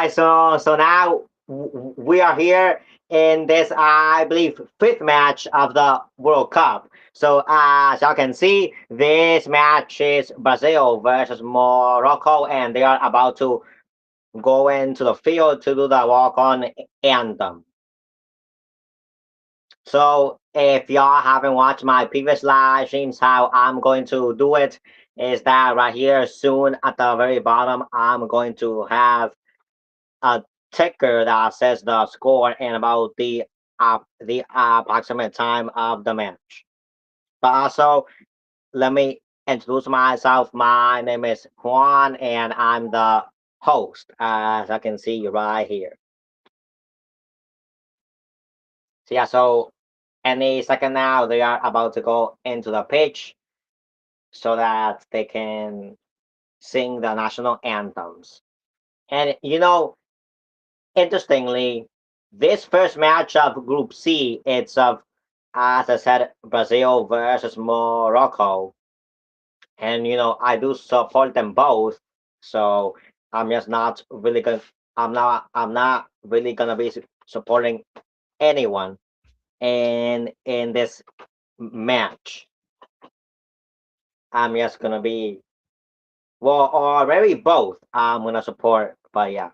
guys. So now we are here in this, I believe, fifth match of the World Cup. So as y'all can see, this match is Brazil versus Morocco, and they are about to go into the field to do the walk-on anthem. So if y'all haven't watched my previous live streams, how I'm going to do it is that right here soon at the very bottom, I'm going to have a ticker that says the score and about the approximate time of the match. But also, let me introduce myself. My name is Juan, and I'm the host, as I can see right here. So yeah, so any second now they are about to go into the pitch so that they can sing the national anthems. And interestingly, this first match of Group C, it's of, as I said, Brazil versus Morocco, and I do support them both. So I'm just not really gonna. I'm not really gonna be supporting anyone in this match. I'm just gonna be well, or maybe both. I'm gonna support, but yeah.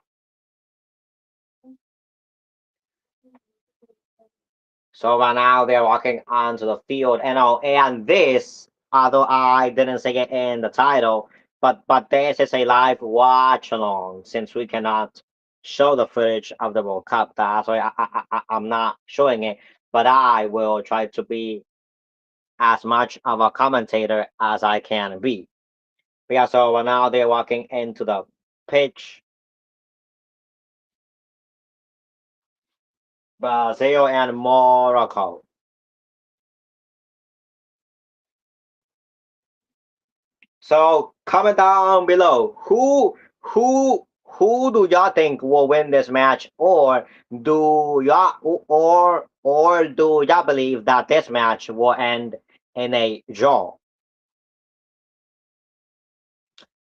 So right now they're walking onto the field, and this, although I didn't say it in the title, but this is a live watch along since we cannot show the footage of the World Cup. That's why I'm not showing it, but I will try to be as much of a commentator as I can be. But yeah, so right now they're walking into the pitch. Brazil and Morocco. So comment down below who do y'all think will win this match, or do y'all believe that this match will end in a draw?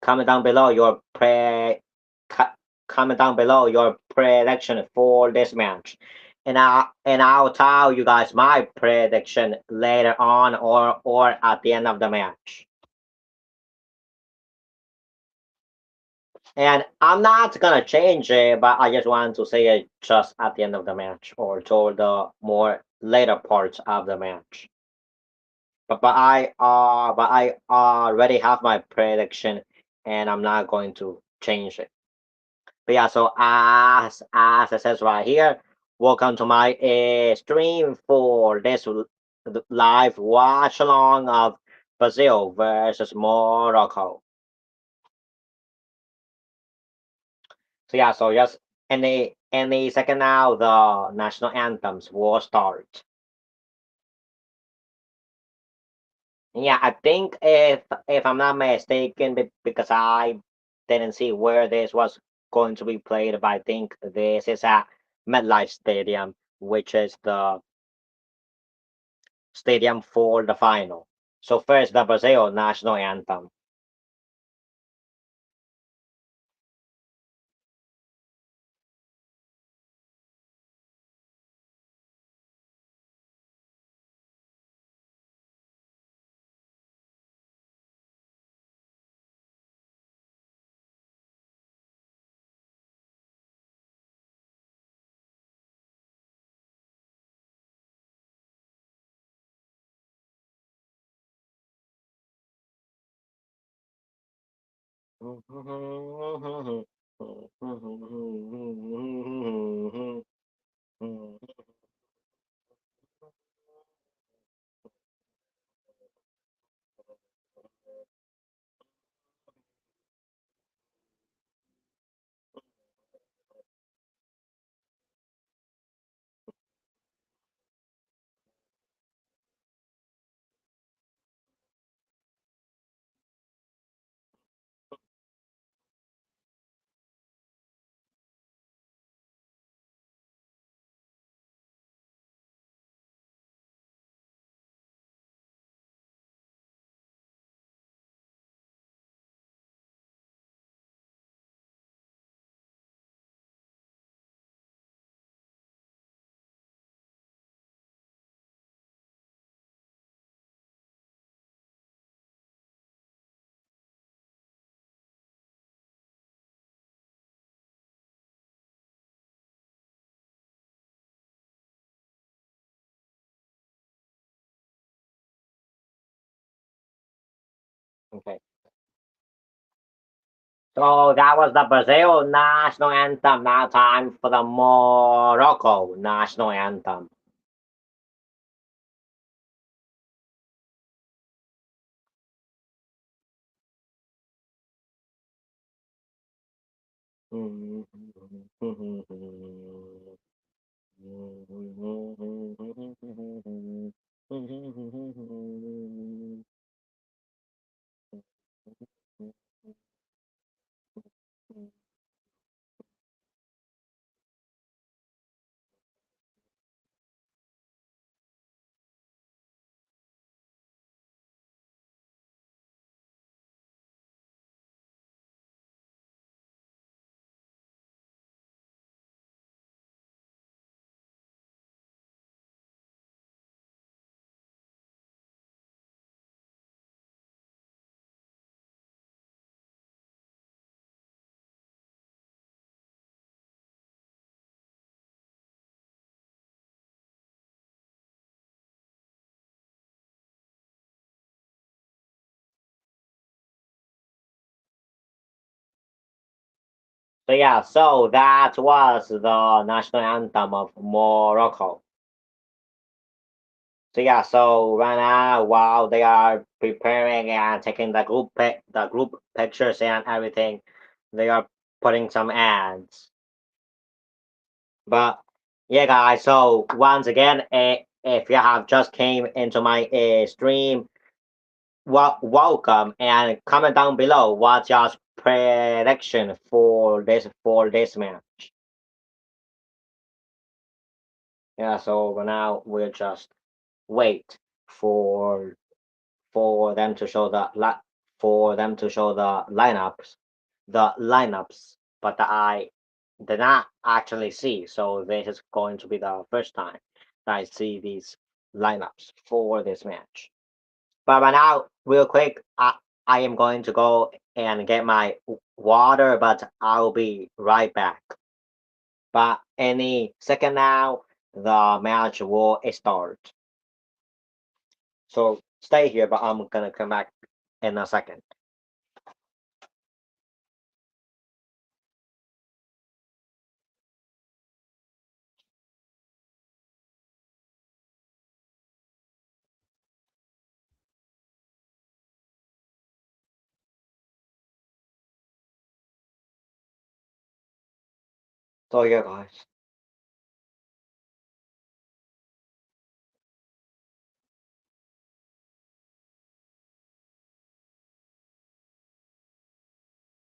Comment down below your co- comment down below your prediction for this match, and I'll tell you guys my prediction later on or at the end of the match. And I'm not gonna change it, but I just want to say it just at the end of the match or toward the more later parts of the match. But I already have my prediction, and I'm not going to change it. But yeah, so as it says right here, welcome to my stream for this live watch along of Brazil versus Morocco. So yeah, so just any second now, the national anthems will start. Yeah, I think if I'm not mistaken, because I didn't see where this was going to be played, but I think this is at MetLife Stadium, which is the stadium for the final. So first, the Brazil national anthem. Okay. So that was the Brazil national anthem. Now time for the Morocco national anthem. So yeah, so that was the national anthem of Morocco. So yeah, so right now while they are preparing and taking the group pictures and everything, they are putting some ads. But yeah, guys. So once again, if you have just came into my stream, welcome and comment down below what's your prediction for this match. Yeah. So for now we'll just wait for for them to show for them to show the lineups, but I did not actually see. So this is going to be the first time that I see these lineups for this match. But right now, real quick, I am going to go and get my water, but I'll be right back. But any second now, the match will start. So stay here, but I'm gonna come back in a second. So yeah, guys.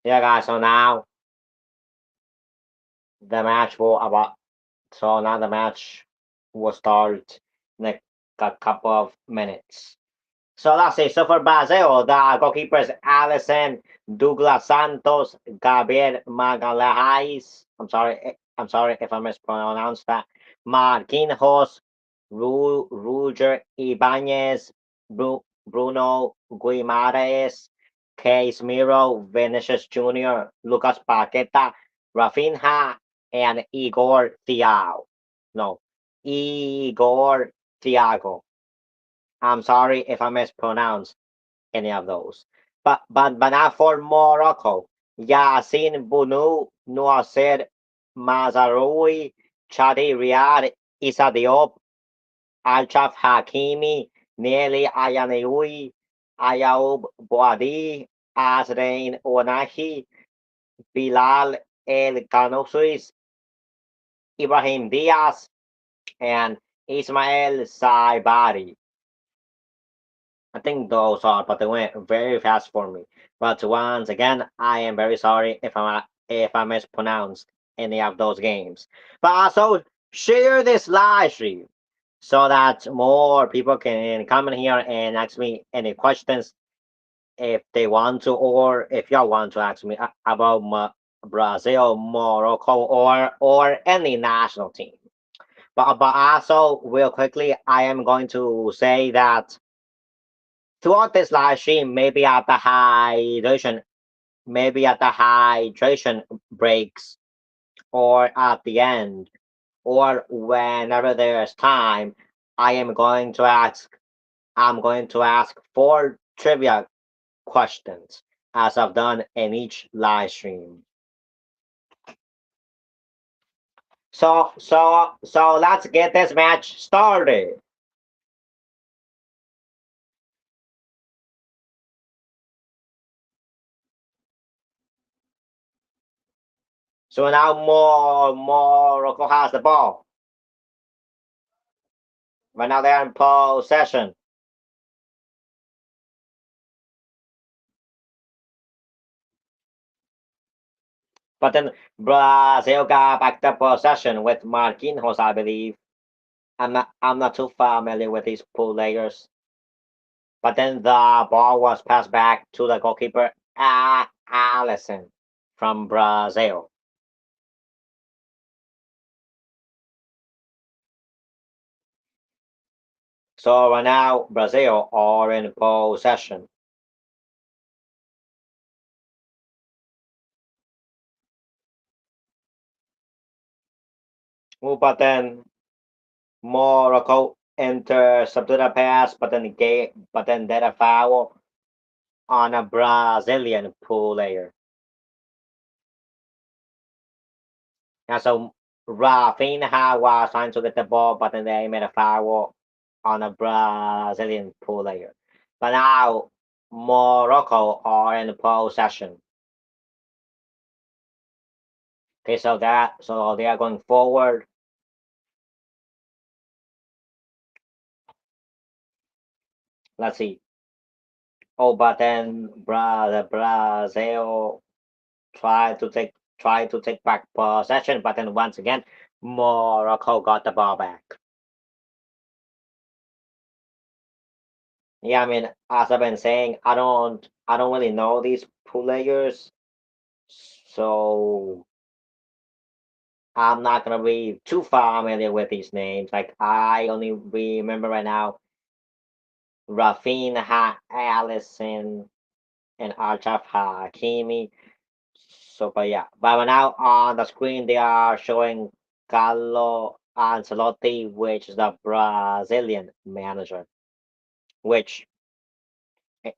Yeah, guys. So the match will about now the match will start in a couple of minutes. So let's see. So for Brazil, the goalkeepers Alisson, Douglas Santos, Gabriel Magalhães. I'm sorry if I mispronounced that. Marquinhos, Roger Ibanez, Bruno Guimaraes, Casemiro, Vinicius Jr., Lucas Paqueta, Rafinha, and Igor Thiago. No, Igor Thiago. I'm sorry if I mispronounced any of those. But now for Morocco. Yassine Bounou, Noasser Mazraoui, Chadi Riyad, Issa Diop, Achraf Hakimi, Nelly Ayaneoui, Ayaoub Boadi, Azrain Onahi, Bilal El Kanoussis, Ibrahim Diaz, and Ismail Saibari. I think those are, but they went very fast for me. But once again, I am very sorry if I mispronounced any of those games. But also share this live stream so that more people can come in here and ask me any questions if they want to, or if y'all want to ask me about Brazil, Morocco, or any national team. But also real quickly, I am going to say that throughout this live stream, maybe at the hydration breaks, or at the end, or whenever there's time, I am going to ask. I'm going to ask four trivia questions, as I've done in each live stream. So let's get this match started. So now Morocco has the ball. Right now they're in possession. But then Brazil got back the possession with Marquinhos, I believe. I'm not too familiar with these players. But then the ball was passed back to the goalkeeper, Allison from Brazil. So right now Brazil are in possession. But then Morocco intercepted a pass, but then did a foul on a Brazilian player. And so Rafinha was trying to get the ball, but then they made a foul on a Brazilian player. But now Morocco are in possession. Okay, so they are going forward. Let's see. Oh, but then Brazil try to take back possession, but then once again Morocco got the ball back. Yeah, I mean, as I've been saying, I don't really know these players, so I'm not gonna be too familiar with these names. Like I only remember right now Rafinha, Allison, and Achraf Hakimi. So, but yeah, but now on the screen they are showing Carlo Ancelotti, which is the Brazilian manager. Which,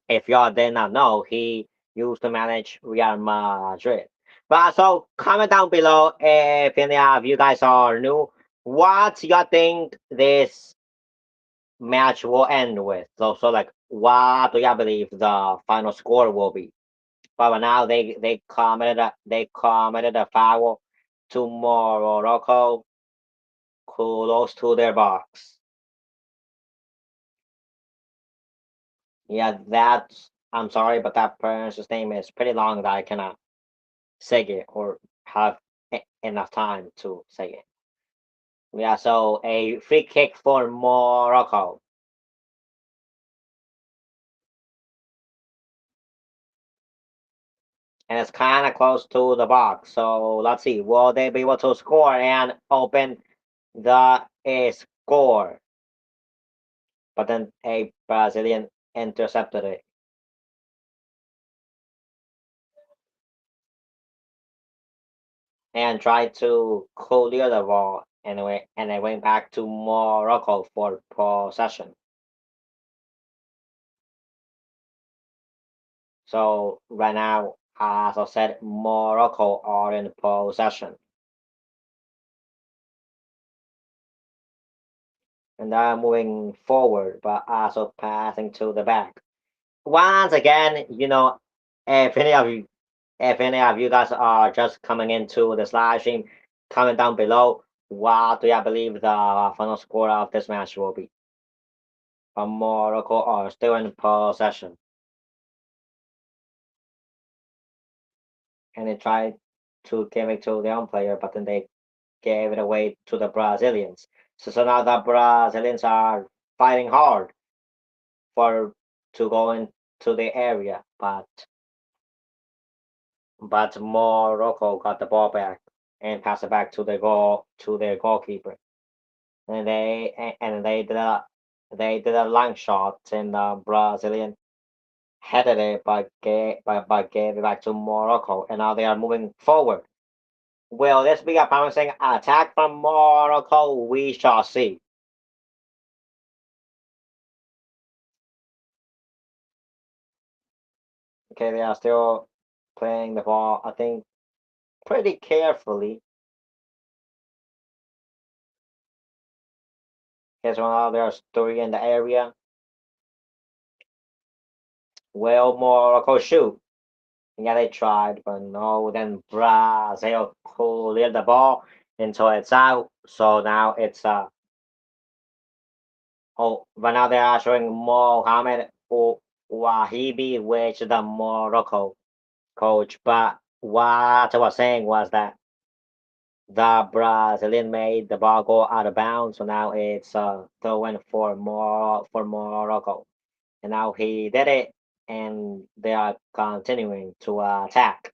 if y'all did not know, he used to manage Real Madrid. But so comment down below if any of you guys are new. What you think this match will end with? So like, what do y'all believe the final score will be? But now they committed a foul to Morocco close to their box. Yeah, that's I'm sorry, but that person's name is pretty long that I cannot say it or have enough time to say it. Yeah, so a free kick for Morocco. And it's kind of close to the box. So let's see, will they be able to score and open the score? But then a Brazilian intercepted it and tried to clear the ball anyway, and it went back to Morocco for possession. So right now, as I said, Morocco are in possession. And they're moving forward, but also passing to the back. Once again, if any of you, if any of you guys are just coming into this live stream, comment down below. What do you believe the final score of this match will be? Morocco are still in possession, and they tried to give it to their own player, but then they gave it away to the Brazilians. So now the Brazilians are fighting hard for to go into the area, but Morocco got the ball back and passed it back to their goalkeeper. And they did a long shot, and the Brazilian headed it, but gave it back to Morocco, and now they are moving forward. Will this be a promising attack from Morocco? We shall see. Okay, they are still playing the ball, I think, pretty carefully. Here's one other story in the area. Well, Morocco shoot. Yeah, they tried, but no. Then Brazil cleared the ball until it's out. So now it's oh, but now they are showing Mohamed Wahibi, which is the Morocco coach. But what I was saying was that the Brazilian made the ball go out of bounds, so now it's throwing for Morocco, and now he did it, and they are continuing to attack.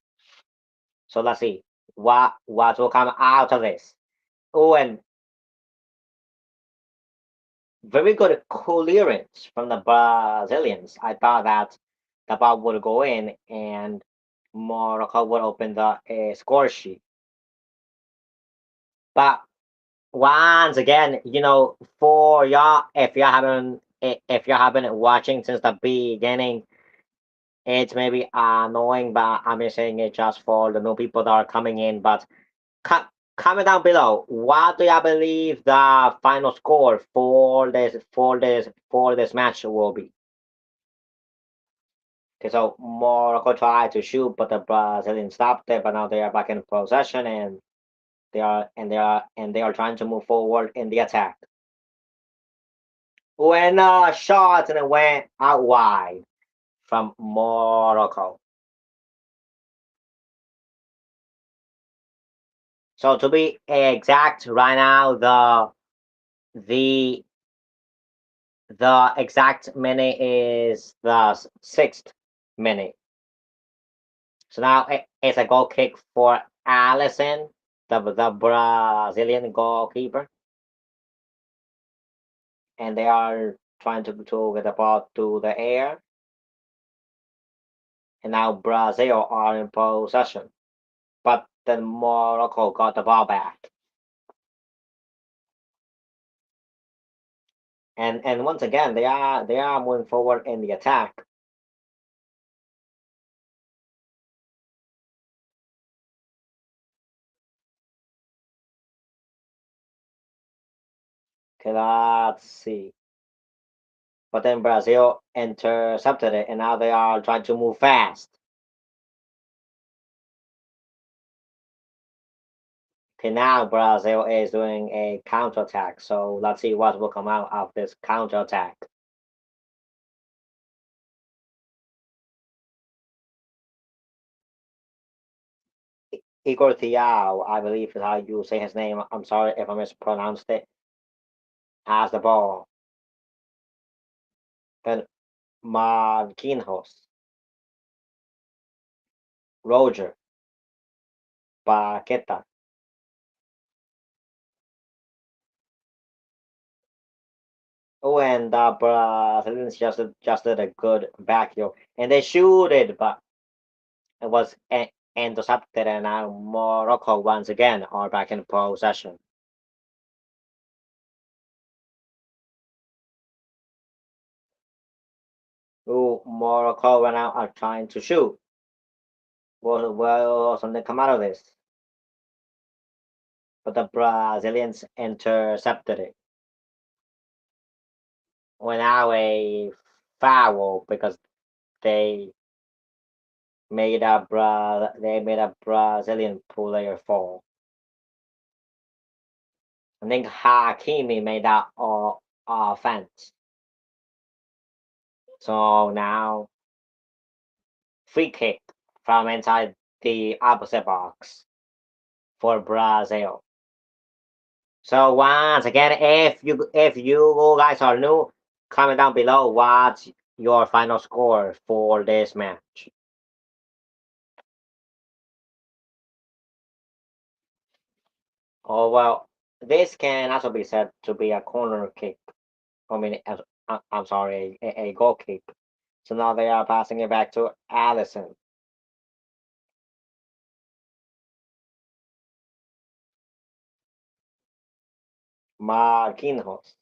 So let's see what will come out of this. Oh, and very good clearance from the Brazilians. I thought that the ball would go in and Morocco would open the score sheet. But once again, for y'all, if you haven't been watching since the beginning, it's maybe annoying, but I'm just saying it just for the new people that are coming in. But co- comment down below, what do you believe the final score for this match will be? Okay, so Morocco tried to shoot, but the Brazilians stopped it. But now they are back in possession, and they are trying to move forward in the attack. When shot and it went out wide from Morocco. So to be exact, right now the the exact minute is the sixth minute. So now it's a goal kick for Allison, the Brazilian goalkeeper, and they are trying to get the ball to the air. And now Brazil are in possession, but then Morocco got the ball back. And once again they are moving forward in the attack. Okay, let's see. But then Brazil intercepted it, and now they are trying to move fast. Okay, now Brazil is doing a counterattack. So let's see what will come out of this counterattack. Igor Thiaw, I believe is how you say his name. I'm sorry if I mispronounced it. Has the ball. Then Marquinhos, Roger, Paqueta. Oh, and the Brazilians just did a good back heel. And they shoot it, but it was intercepted, and now Morocco once again are back in possession. Oh, Morocco right now are trying to shoot. Will something come out of this? But the Brazilians intercepted it. Well, now a foul because they made a Brazilian player fall. I think Hakimi made that offense. So now free kick from inside the opposite box for Brazil. So once again, if you guys are new, comment down below what's your final score for this match. Oh well, this can also be said to be a corner kick. I mean, I'm sorry, a goal kick. So now they are passing it back to Allison. Marquinhos.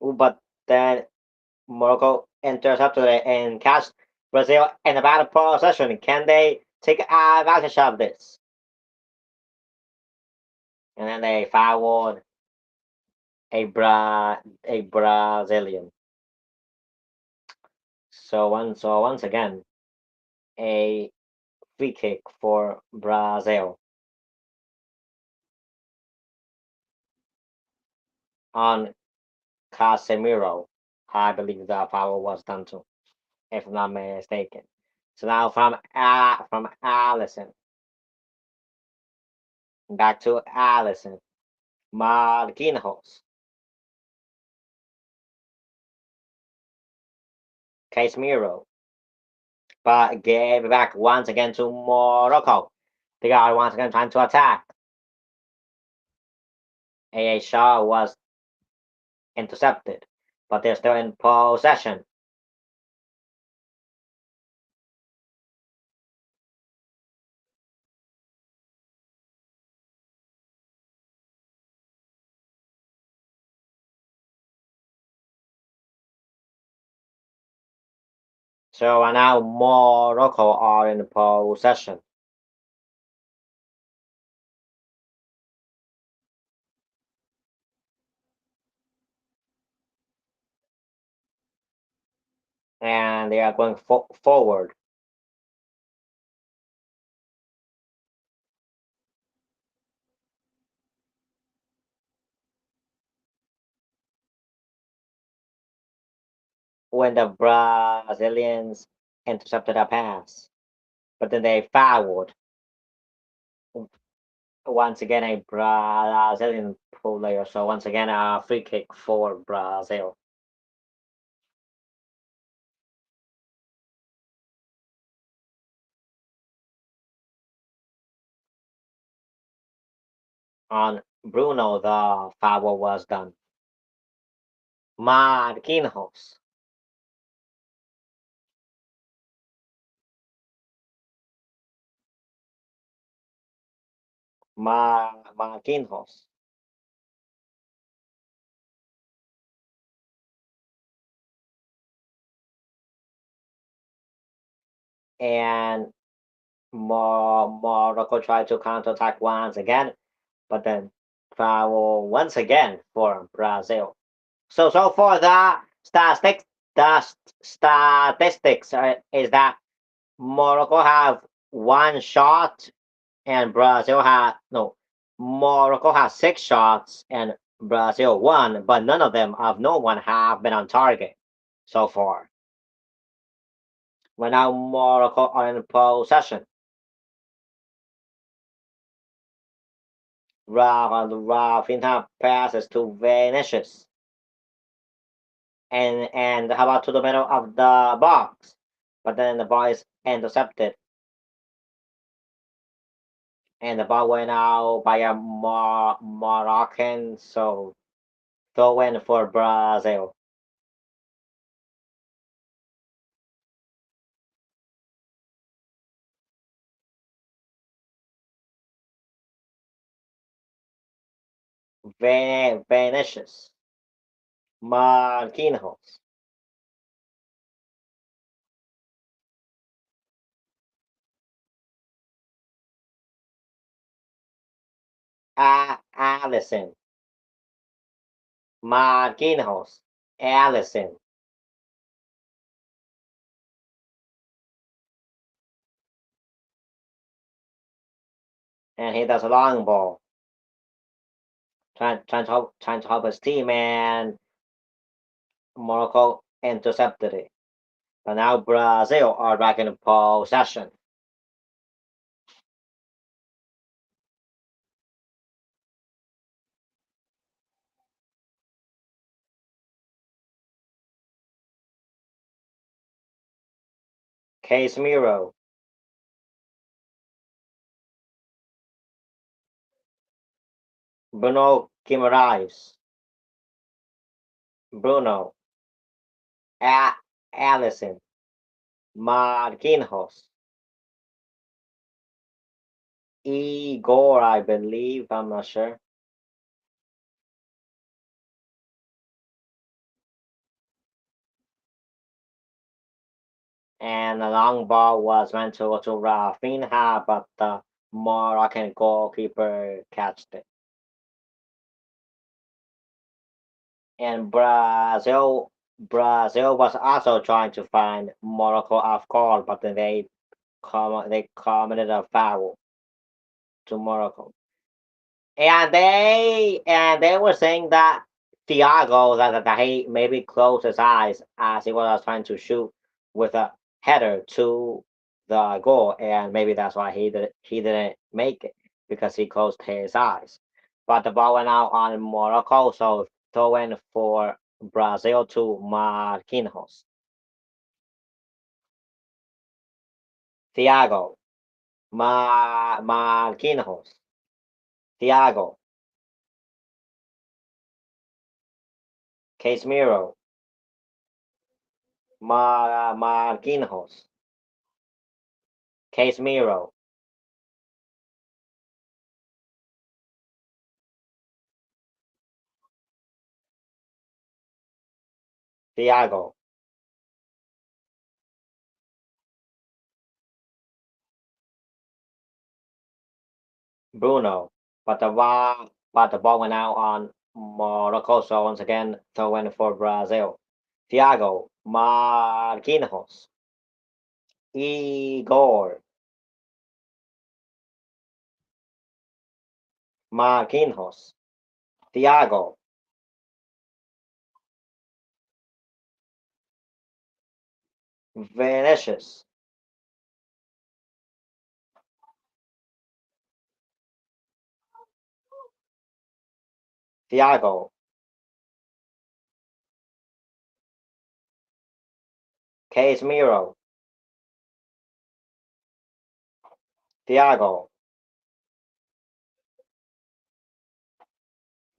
Ooh, but then Morocco intercepted it and catch Brazil in the battle possession. Can they take advantage of this? And then they fouled a Brazilian. So once again, a free kick for Brazil on Casemiro. I believe the foul was done too, if I'm not mistaken. So now from Allison, back to Allison. Marquinhos, Casemiro, but gave it back once again to Morocco. They are once again trying to attack. A shot was intercepted, but they're still in possession. So now Morocco are in possession. And they are going forward. When the Brazilians intercepted a pass, but then they fouled. Once again, a Brazilian player. So once again, a free kick for Brazil. On Bruno, the foul was done. Marquinhos. Marquinhos. And Morocco tried to counterattack once again, but then foul once again for Brazil. So for the statistics is that Morocco have one shot and Brazil had no. Morocco has six shots and Brazil one, but none of them of no one have been on target so far. But now Morocco are in possession. Rafinha passes to Vinicius. And how about to the middle of the box? But then the ball is intercepted. And the ball went out by a Moroccan, so throw in for Brazil. Vinicius. Marquinhos. Allison. Marquinhos. Allison. And he does a long ball. Trying to help his team, and Morocco intercepted it. But now Brazil are back in possession. Casemiro. Bruno Guimaraes. Bruno. Allison. Marquinhos. Igor, I believe. I'm not sure. and the long ball was meant to go to Rafinha, but the Moroccan goalkeeper catched it. And Brazil was also trying to find Morocco off guard, but then they committed a foul to Morocco. And they were saying that Thiago that he maybe closed his eyes as he was trying to shoot with a header to the goal, and maybe that's why he didn't make it because he closed his eyes. But the ball went out on Morocco, so throw in for Brazil to Marquinhos. Thiago, Marquinhos, Thiago, Casemiro, Marquinhos, Casemiro, Thiago, Bruno, but the ball went out on Morocco. So once again, throw in for Brazil. Thiago, Marquinhos, Igor, Marquinhos, Thiago, Vinicius, Thiago, Casemiro, Thiago,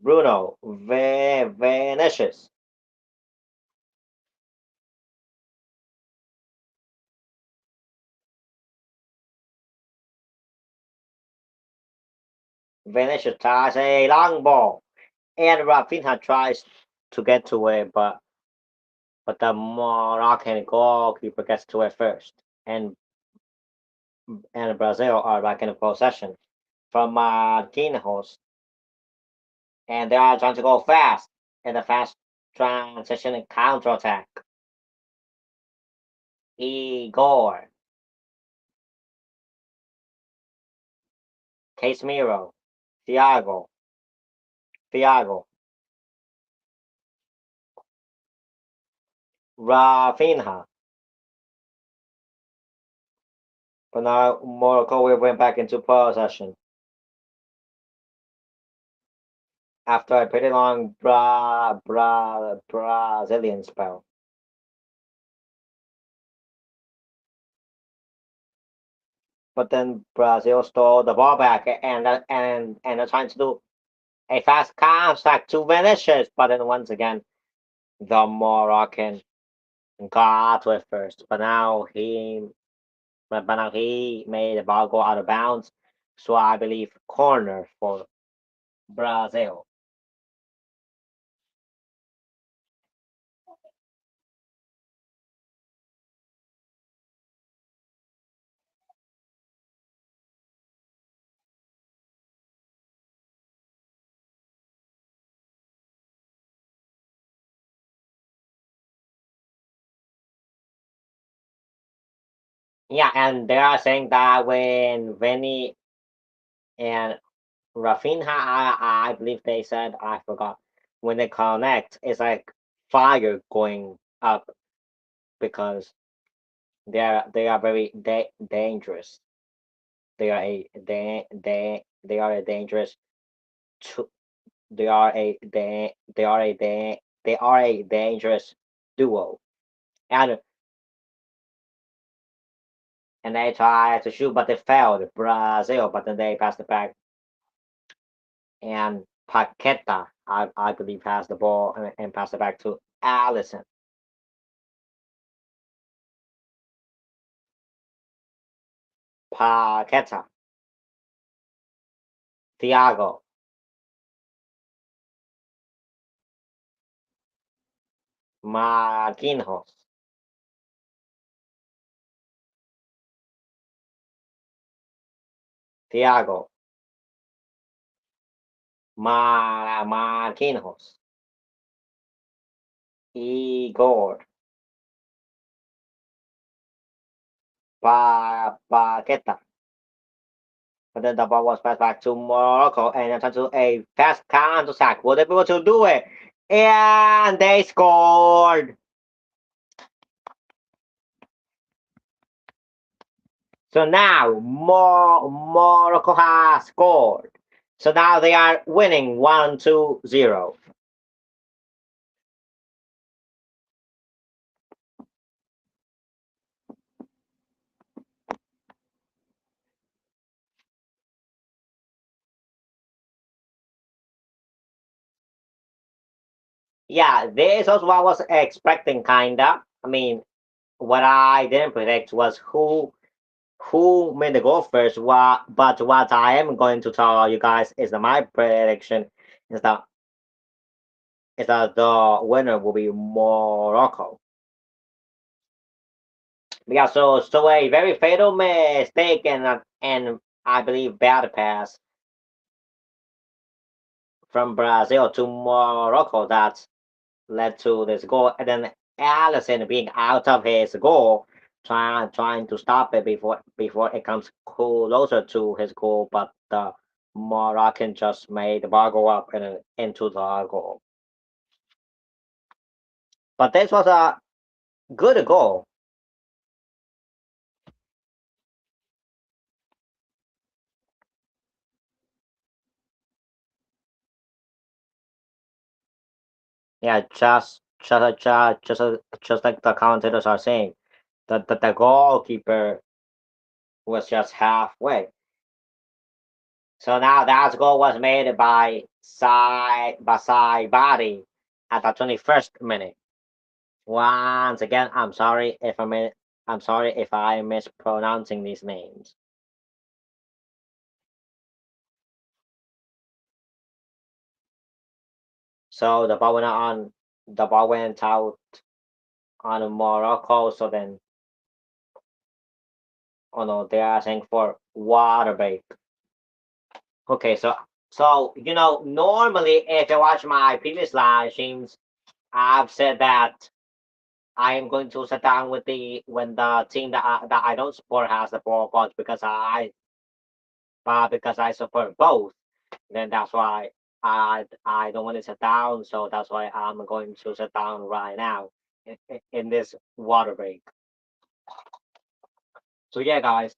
Bruno, Vinicius, Vinicius tries a long ball, and Rafinha tries to get to it, but the Moroccan goalkeeper gets to it first, and Brazil are back in possession from Marquinhos, and they are trying to go fast in a fast transition and counter attack. Igor, Casemiro, Thiago, Thiago, Rafinha. But now Morocco will went back into possession after a pretty long Brazilian spell. But then Brazil stole the ball back and they're trying to do a fast counter to Vinicius. But then once again, the Moroccan got to it first. But now he made the ball go out of bounds. So I believe corner for Brazil. Yeah, and they are saying that when Vinny and Rafinha, I believe they said, I forgot, when they connect, it's like fire going up because they are very dangerous. They are a dangerous to they are a dangerous duo. And and they tried to shoot, but they failed. Brazil, but then they passed it back, and Paqueta, I believe, has the ball and passed it back to Allison. Paqueta, Thiago, Marquinhos, Thiago, Marquinhos, Igor, Paqueta. But then the ball was passed back to Morocco and attempt to a fast counter attack. Were they able to do it? And they scored. So now Morocco has scored. So now they are winning 1-2-0. Yeah, this is what I was expecting, kinda. I mean, what I didn't predict was who made the goal first. But what I am going to tell you guys is that my prediction is that the winner will be Morocco. Yeah, so a very fatal mistake and I believe bad pass from Brazil to Morocco that led to this goal, and then Allison being out of his goal, trying to stop it before it comes closer to his goal, but the Moroccan just made the ball go up and into the goal. But this was a good goal. Yeah, just like the commentators are saying, that the goalkeeper was just halfway. So now that goal was made by Sai Body at the 21st minute. Once again, I'm sorry if I'm mispronouncing these names. So the ball went out on Morocco. So then, oh no, they are asking for water break. Okay, so normally if you watch my previous live streams, I've said that I am going to sit down with the when the team that I don't support has the ball, but because I support both, then that's why I don't want to sit down. So that's why I'm going to sit down right now in this water break. So yeah, guys.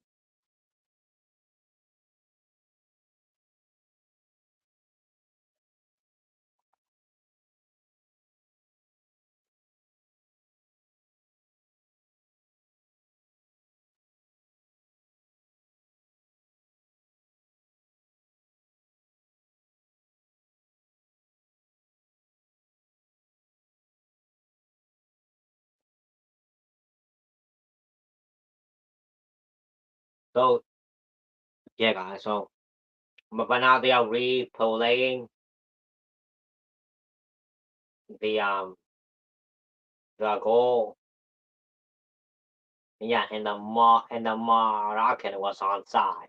So yeah, guys. So but now they are replaying the the goal. Yeah, and the Moroccan was on side.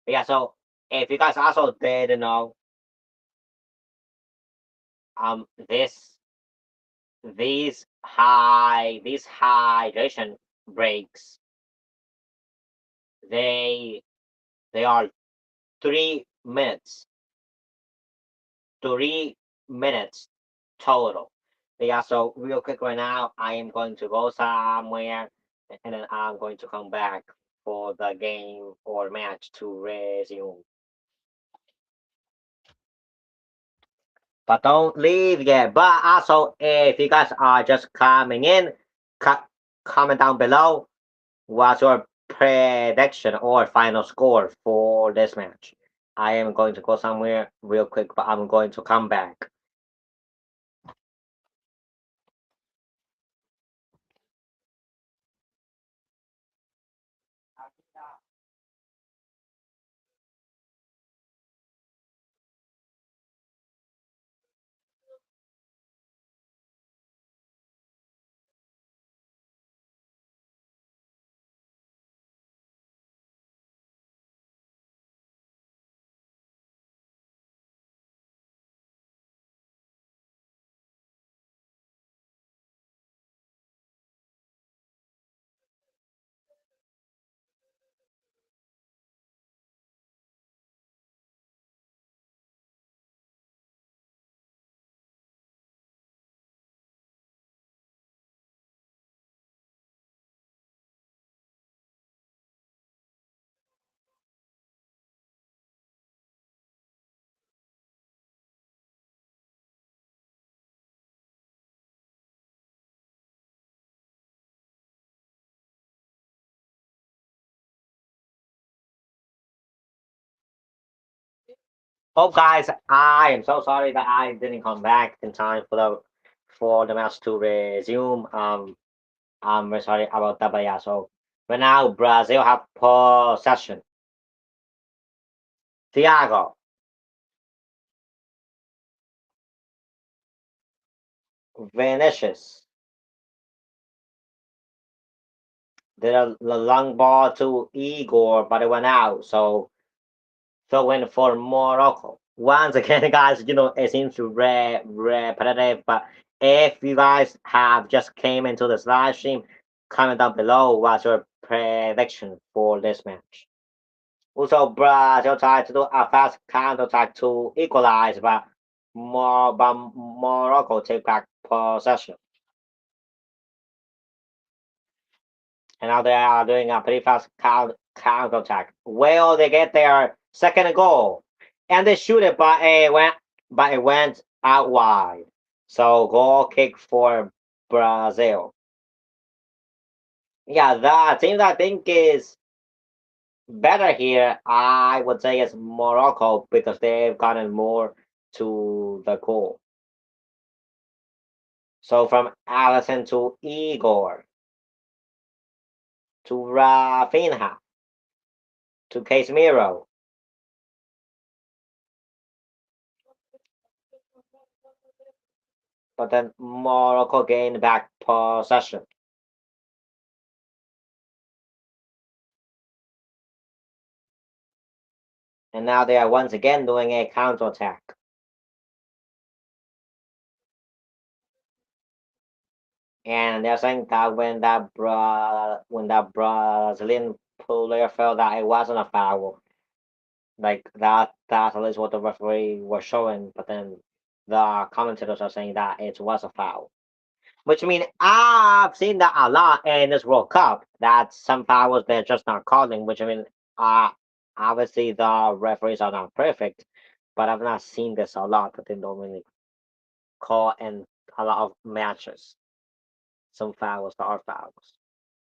Yeah, so if you guys also didn't know, this these hydration breaks, they they are 3 minutes, 3 minutes total. Yeah, so real quick right now, I am going to go somewhere, and then I'm going to come back for the game or match to resume. But don't leave yet. But also, if you guys are just coming in, co- comment down below what's your prediction or final score for this match. I am going to go somewhere real quick, but I'm going to come back. Oh, guys, I am so sorry that I didn't come back in time for the match to resume. I'm very sorry about that, but yeah. So right now, Brazil have possession. Thiago, Vinicius, did a long ball to Igor, but it went out. So win for Morocco. Once again, guys, it seems repetitive, but if you guys have just came into this live stream, comment down below what's your prediction for this match. Also, Brazil tried to do a fast counter attack to equalize, but Morocco take back possession. And now they are doing a pretty fast counter attack. Will they get their second goal? And they shoot it, but it went out wide. So goal kick for Brazil. Yeah, the team that I think is better here, I would say, is Morocco because they've gotten more to the goal. So from Allison to Igor to Rafinha to Casemiro, but then Morocco gained back possession. And now they are once again doing a counterattack. And they're saying that when that Brazilian player felt that it wasn't a foul, like that's at least what the referee was showing. But then the commentators are saying that it was a foul, which means I've seen that a lot in this World Cup. That some fouls they're just not calling. Which I mean, uh, obviously the referees are not perfect, but I've not seen this a lot. That they don't really call in a lot of matches. Some fouls that are fouls.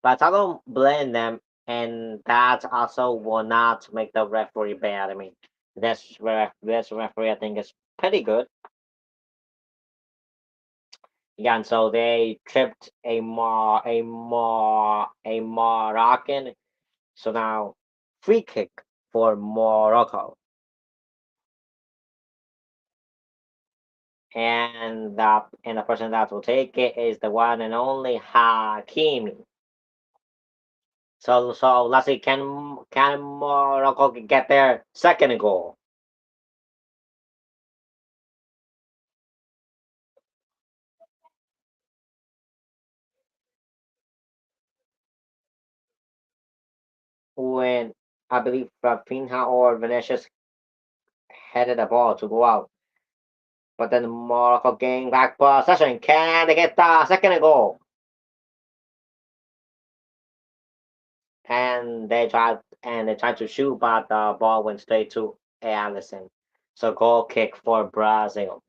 But I don't blame them, and that also will not make the referee bad. I mean, this referee I think is pretty good. Yeah, and so they tripped a Moroccan. So now free kick for Morocco, and the person that will take it is the one and only Hakimi. So let's see, can Morocco get their second goal when I believe Rafinha or Vinicius headed the ball to go out, but then Morocco gained back possession. Can they get the second goal? And they tried to shoot, but the ball went straight to Allison. So goal kick for Brazil.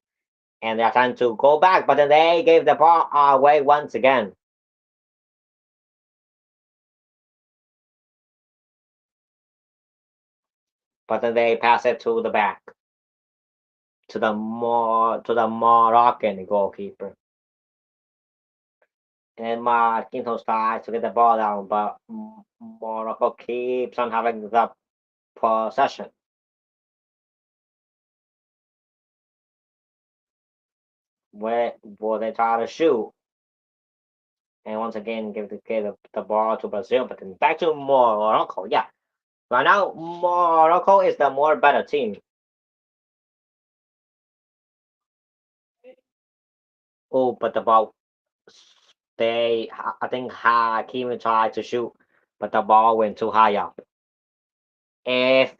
And they're trying to go back, but then they gave the ball away once again. But then they pass it to the back to the Moroccan goalkeeper. And Marquinhos tries to get the ball down, but Morocco keeps on having the possession. Where they try to shoot, and once again give the ball to Brazil, but then back to Morocco. Yeah, right now Morocco is the more better team. Oh, but the ball, I think Hakimi tried to shoot, but the ball went too high up. If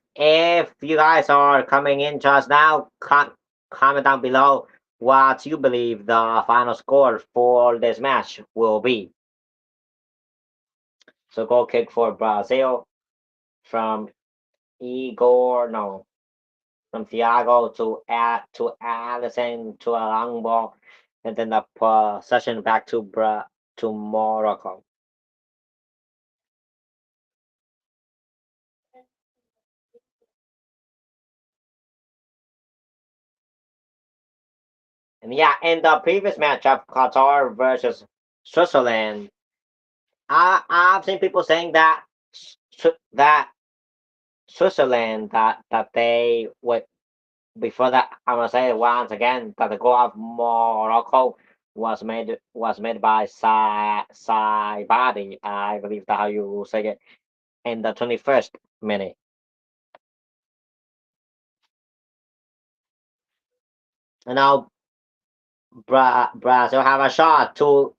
you guys are coming in just now, comment down below what you believe the final score for this match will be. So goal kick for Brazil from Igor, no, from Thiago to Allison to a long ball, and then the possession back to Morocco. Yeah, in the previous matchup, Qatar versus Switzerland, I've seen people saying that that Switzerland that they would before that. I'm gonna say it once again that the goal of Morocco was made by Saibadi. I believe that how you say it in the 21st minute. And now Brazil have a shot to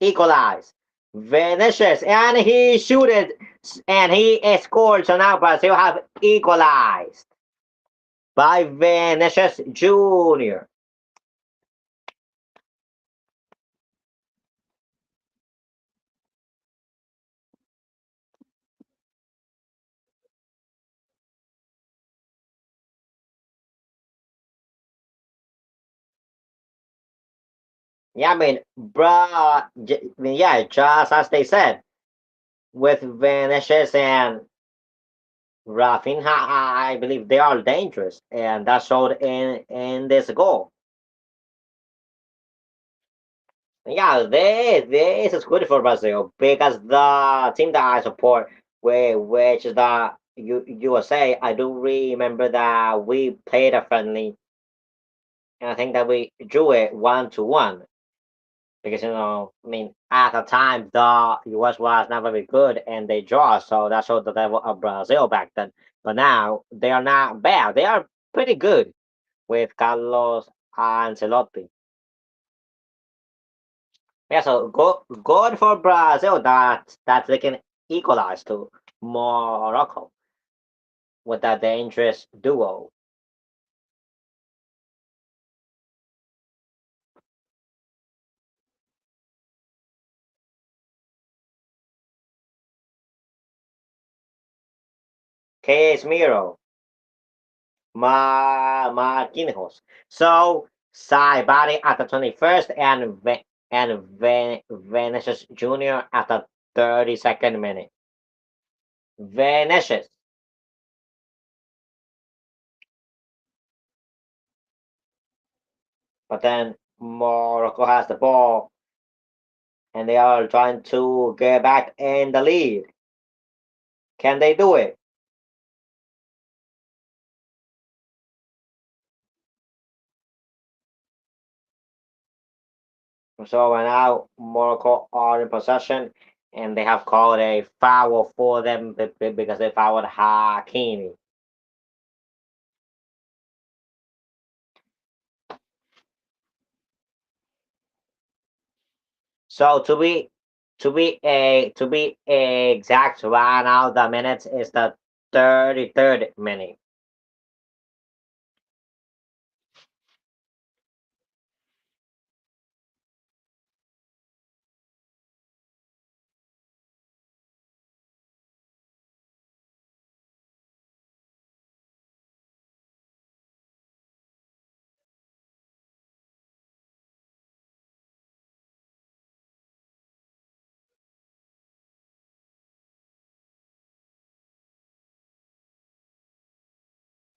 equalize. Vinicius and he shoot it and he scored. So now Brazil have equalized by Vinicius Junior. Yeah, I mean, yeah, just as they said, with Vinicius and Rafinha, I believe they are dangerous, and that showed in this goal. Yeah, this is good for Brazil because the team that I support, which is the USA, I do remember that we played a friendly, and I think that we drew it 1-1 because I mean, at the time the US was not very good and they draw, so that showed the level of Brazil back then. But now they are not bad; they are pretty good with Carlos Ancelotti. Yeah, so good for Brazil that they can equalize to Morocco with that dangerous duo. Casemiro, Marquinhos. So Saibari at the 21st and Vinicius Junior at the 32nd minute. Vinicius, but then Morocco has the ball and they are trying to get back in the lead. Can they do it? So now Morocco are in possession, and they have called a foul for them because they fouled Hakimi. So to be exact, right now the minutes is the 33rd minute.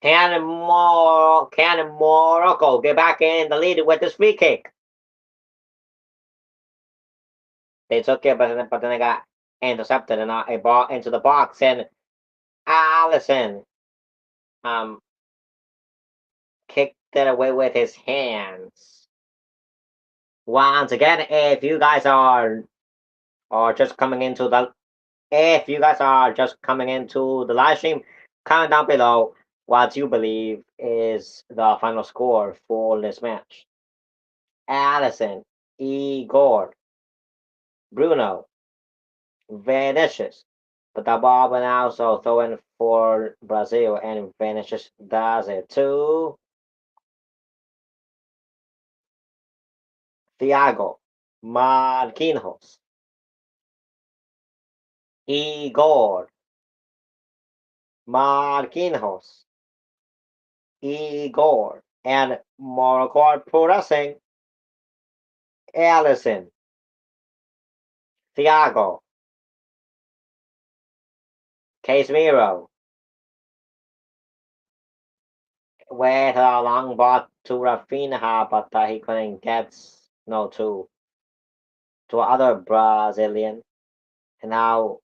Can Morocco get back in the lead with this free kick? They took it, but then they got intercepted and a ball into the box, and Allison um kicked it away with his hands. Once again, just coming into the if you guys are just coming into the live stream, comment down below what you believe is the final score for this match. Allison, Igor, Bruno, Vinicius. But the ball went out, so throwing for Brazil, and Vinicius does it to Thiago, Marquinhos, Igor, Marquinhos, Igor, and Morocco progressing. Allison, Thiago, Casemiro, with a long ball to Rafinha, but he couldn't get no to other Brazilian. And now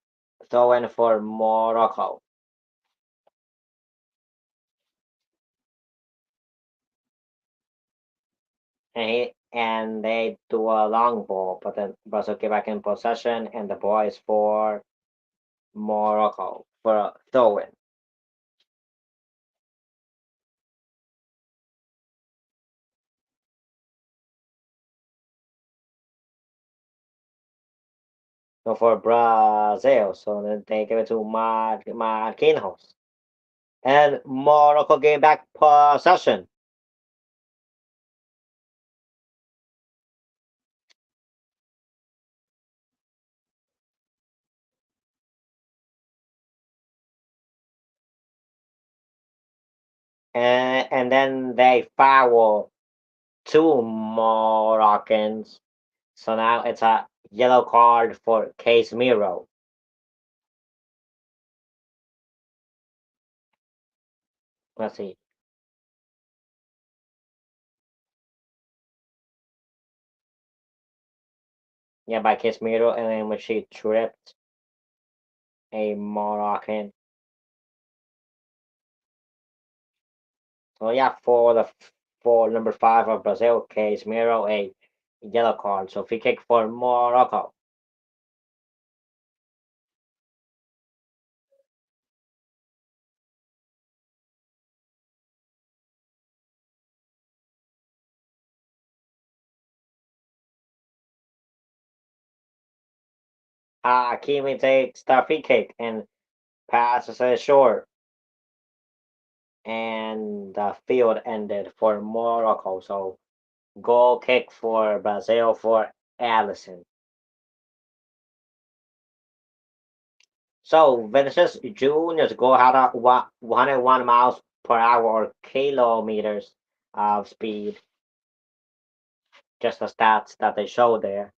throwing for Morocco. And they do a long ball, but then Brazil get back in possession, and the ball is for Morocco for a throw in. So for Brazil, so then they give it to Marquinhos. And Morocco gain back possession. And then they foul two Moroccans. So now it's a yellow card for Casemiro. Let's see. Yeah, by Casemiro, and then when she tripped a Moroccan. So yeah, for number five of Brazil, Casemiro, a yellow card. So free kick for Morocco. Hakimi takes the free kick and passes it short, and the field ended for Morocco. So goal kick for Brazil for Allison. So Vinicius Junior's goal had a 101 miles per hour or kilometers of speed. Just the stats that they showed there,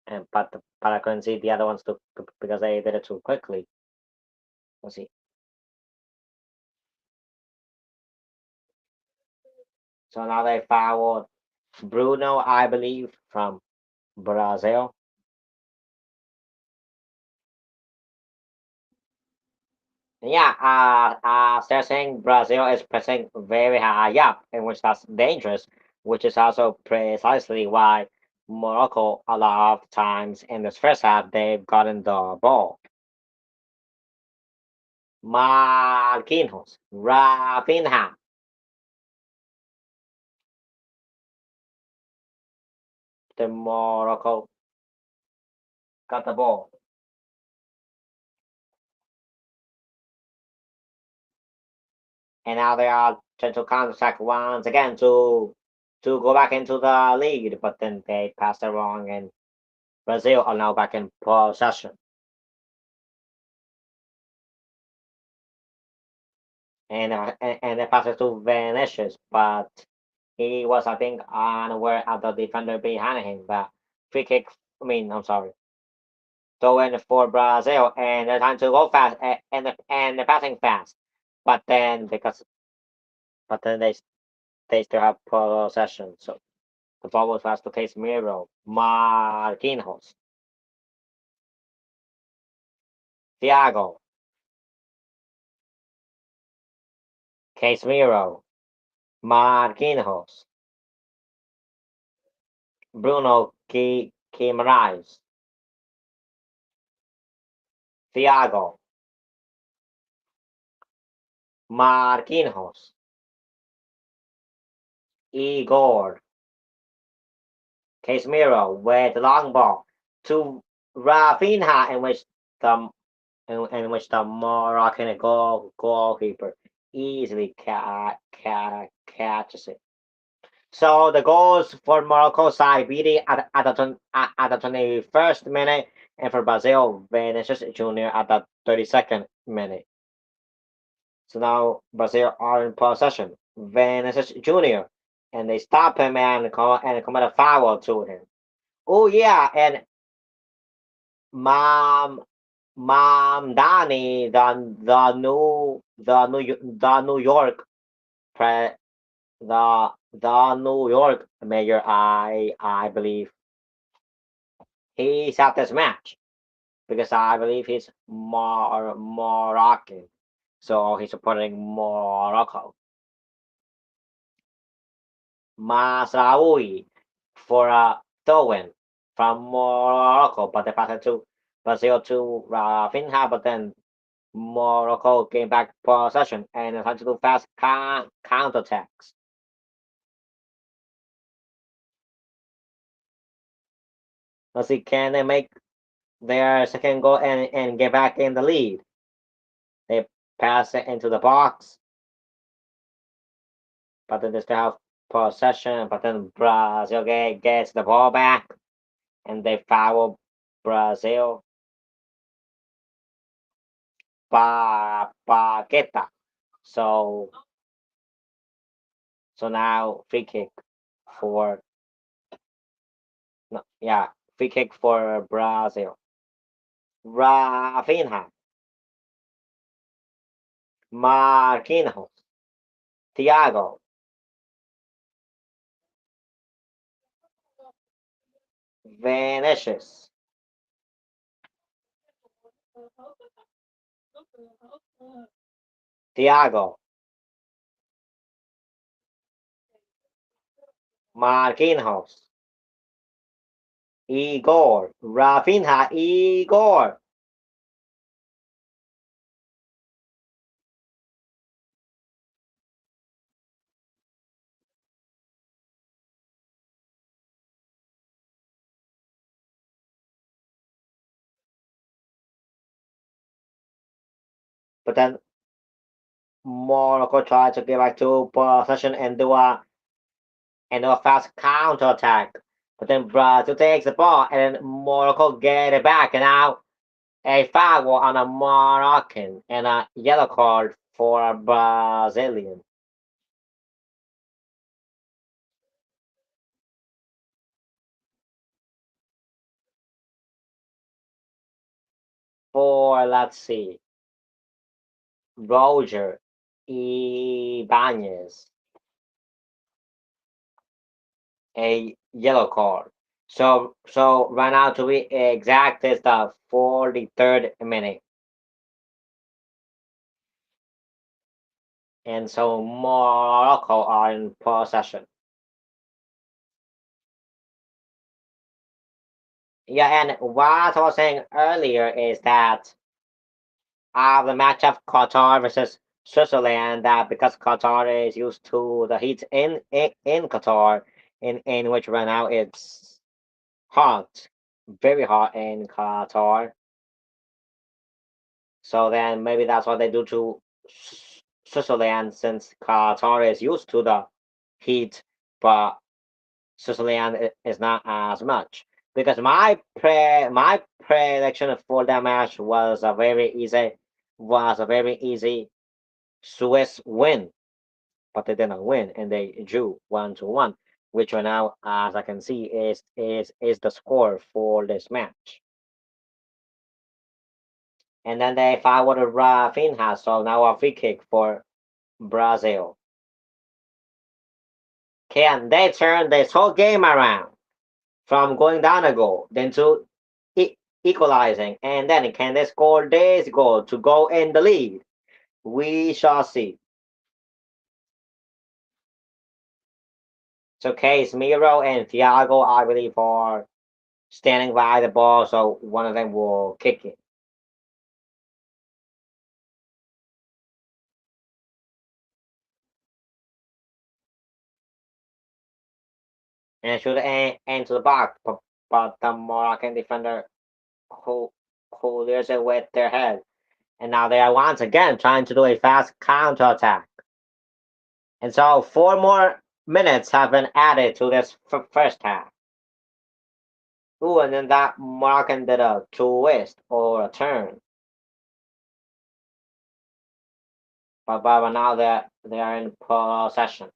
and but I couldn't see the other ones too, because they did it too quickly. Let's see. So now they fouled Bruno, I believe, from Brazil. Yeah, they're saying Brazil is pressing very high up, in which that's dangerous, which is also precisely why Morocco, a lot of times in this first half, they've gotten the ball. Marquinhos, Rafinha, the Morocco got the ball. And now they are trying to counter-attack once again to go back into the lead, but then they passed it wrong, and Brazil are now back in possession. And they passed it to Vinicius, but he was, I think, unaware of the defender behind him. But free kick, I'm sorry, throw in for Brazil, and they're trying to go fast, and they're passing fast, but then they still have possession, so the ball was passed to Casemiro, Marquinhos, Thiago, Casemiro, Marquinhos, Bruno Guimaraes, Thiago, Marquinhos, Igor, Casemiro with the long ball to Rafinha, the in which the Moroccan goalkeeper easily catches it. So the goals for Morocco side beating at the 21st minute, and for Brazil, Vinicius Junior at the 32nd minute. So now Brazil are in possession. Vinicius Junior, and they stop him and commit a foul to him. Oh yeah, and Mom Dani, the New York the New York mayor, I believe he's at this match because I believe he's Moroccan, so he's supporting Morocco. Masraoui for a throw-in from Morocco, but they passed it to Brazil to Rafinha, but then Morocco came back possession and tried to do fast counterattacks. Let's see, can they make their second goal and get back in the lead? They pass it into the box, but then they still have possession, but then Brazil gets the ball back and they foul Brazil. Paqueta. So so now free kick for no, yeah, free kick for Brazil. Rafinha, Marquinhos, Thiago, Vinicius, Thiago, Marquinhos, Igor, Rafinha, Igor. But then Morocco tried to get back to possession and do a fast counter attack. But then Brazil takes the ball and then Morocco get it back and now a foul on a Moroccan and a yellow card for a Brazilian. For let's see, Roger Ibanez, a yellow card. So right now to be exact is the 43rd minute. And so Morocco are in possession. Yeah, and what I was saying earlier is that the match of Qatar versus Switzerland, that because Qatar is used to the heat in Qatar, in which right now it's hot, very hot in Qatar. So then maybe that's what they do to Switzerland since Qatar is used to the heat, but Switzerland is not as much. Because my prediction for that match was a very easy Swiss win, but they didn't win and they drew 1-1, which right now, as I can see, is the score for this match. And then they fouled Rafinha, so now a free kick for Brazil. Can they turn this whole game around from going down a goal, then to e- equalizing, and then can they score this goal to go in the lead? We shall see. So Casemiro and Thiago, I believe, are standing by the ball, so one of them will kick it. And should end to the box, but the Moroccan defender who clears it with their head. And now they are once again trying to do a fast counter attack. And so 4 more minutes have been added to this first half. Ooh, and then that Moroccan did a twist or a turn. But now they are in possession.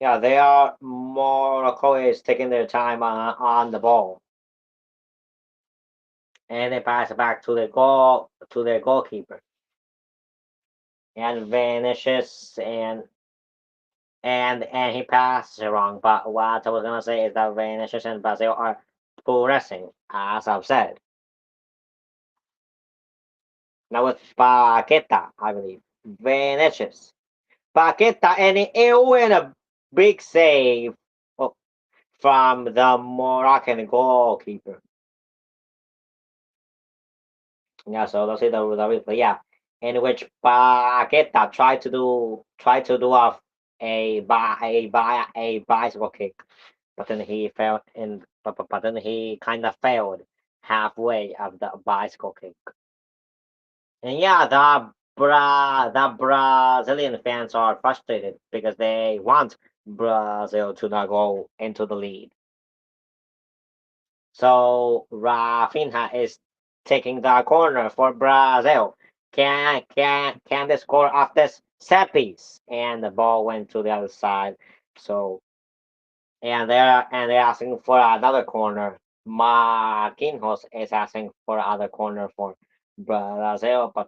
Yeah, they are Morocco is taking their time on the ball, and they pass it back to their goalkeeper, and Vinicius and he passes it wrong. But what I was gonna say is that Vinicius and Brazil are progressing, as I've said. Now with Paqueta, I believe Vinicius, Paqueta, and it win a big save from the Moroccan goalkeeper. Yeah, so let's see the replay. Yeah, in which Paqueta tried to do a bicycle kick, but then he fell in. But then he kind of failed halfway of the bicycle kick. And yeah, the Brazilian fans are frustrated because they want Brazil to not go into the lead. So Rafinha is taking the corner for Brazil. Can they score off this set piece? And the ball went to the other side. So they're asking for another corner. Marquinhos is asking for another corner for Brazil, but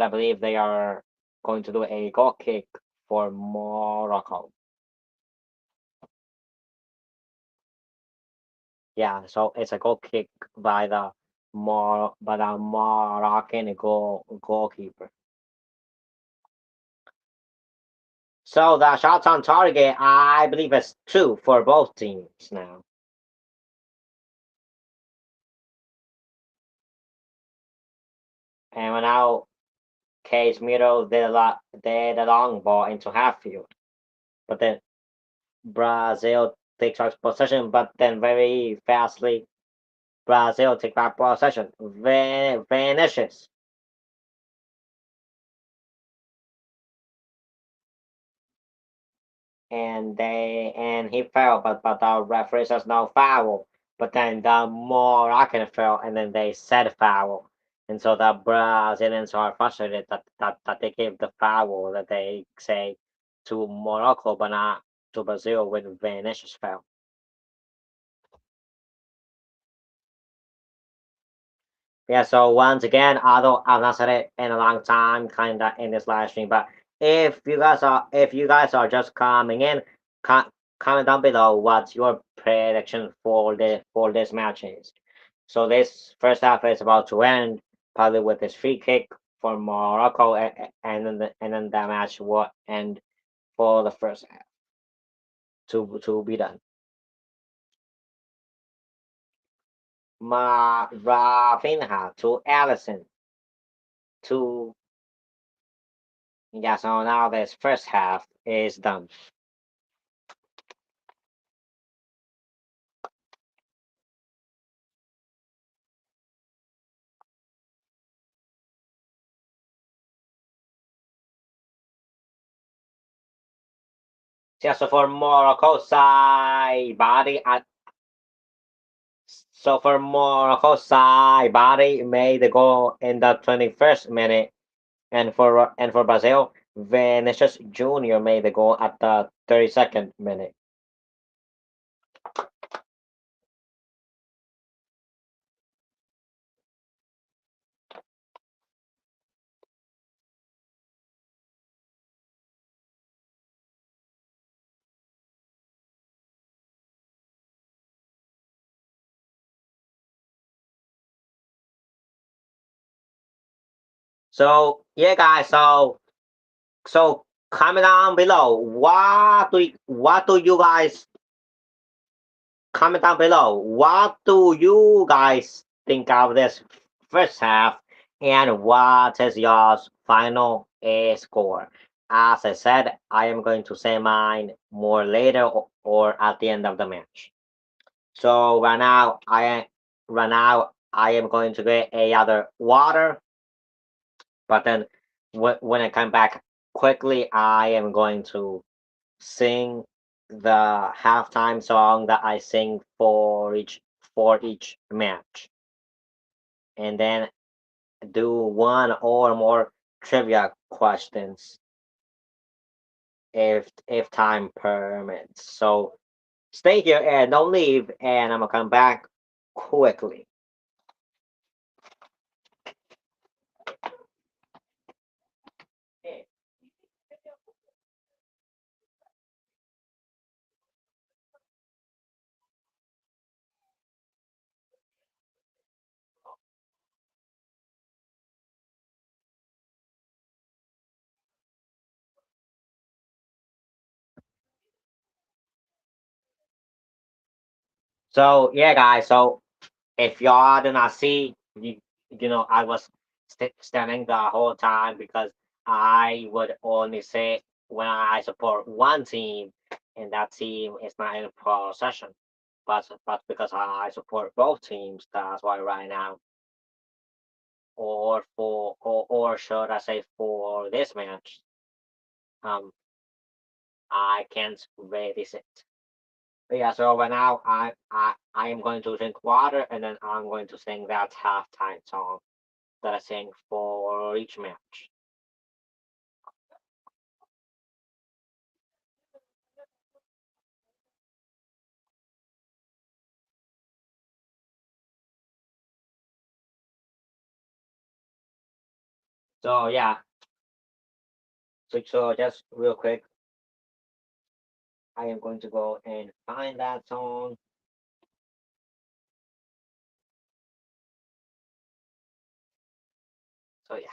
I believe they are going to do a goal kick for Morocco. Yeah, so it's a goal kick by the Moroccan goalkeeper. So the shots on target, I believe it's two for both teams now. And now Casemiro did a long ball into half field, but then Brazil takes back possession, but then very fastly Brazil take back possession. Vanishes. And he fell, but the referee says no foul. But then the Moroccan fell, and then they said foul, and so the Brazilians are frustrated that they gave the foul that they say to Morocco, but not to Brazil when Vinicius fell. Yeah, so once again, although I've not said it in a long time, kinda in this live stream, but if you guys are just coming in, comment down below what's your prediction for this match is. So this first half is about to end, probably with this free kick for Morocco, and then that match will end for the first half to be done. Rafinha to Allison to yeah, so now this first half is done. Yeah, so for Morocco side body made the goal in the 21st minute, and for Brazil, Vinicius Junior made the goal at the 32nd minute. So yeah, guys. So comment down below. What do you guys comment down below? What do you guys think of this first half, and what is your final score? As I said, I am going to say mine more later or at the end of the match. So right now I am going to get a other water, but then when I come back quickly, I am going to sing the halftime song that I sing for each match, and then do one or more trivia questions. if time permits. So stay here and don't leave, and I'm gonna come back quickly. So yeah, guys. So if y'all did not see, I was standing the whole time because I would only say when I support one team, and that team is not in possession. But because I support both teams, that's why right now, or should I say for this match, um, I can't really sit. But yeah, so right now I am going to drink water and then I'm going to sing that halftime song that I sing for each match. So yeah, so just real quick, I am going to go and find that song. So yeah,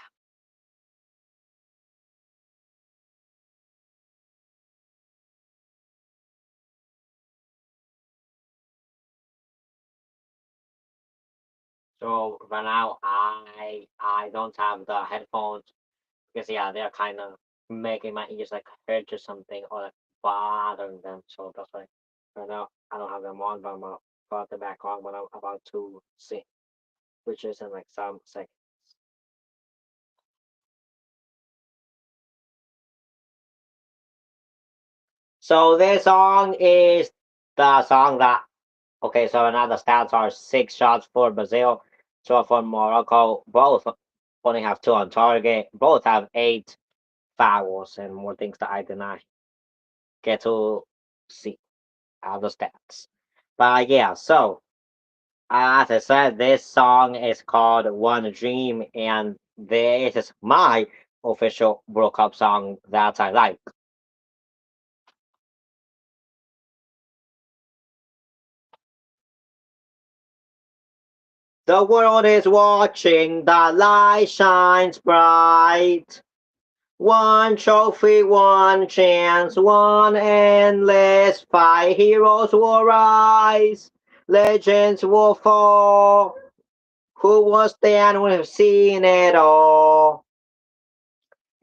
so right now I don't have the headphones because yeah, they're kind of making my ears like hurt or something or like bothering them. So that's why right now I don't have them on, but I'm gonna put them back on when I'm about to sing, which is in like some seconds. So this song is the song that okay. So now the stats are 6 shots for Brazil, 12 for Morocco. Both only have 2 on target. Both have 8 fouls and more things that I did not get to see out the stats. But yeah, so as I said, this song is called One Dream, and this is my official World Cup song that I like. The world is watching, the light shines bright. One trophy, one chance, one endless fight. Heroes will rise, legends will fall. Who will stand when we've seen it all?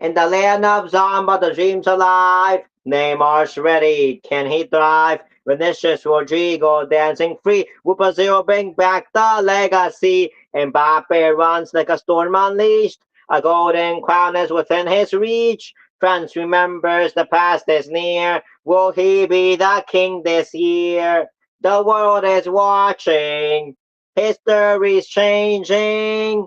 In the land of Zamba, the dream's alive. Neymar's ready, can he thrive? Vinicius Rodrigo dancing free. Will Brazil bring back the legacy? Mbappe runs like a storm unleashed. A golden crown is within his reach. France remembers the past is near. Will he be the king this year? The world is watching. History's changing.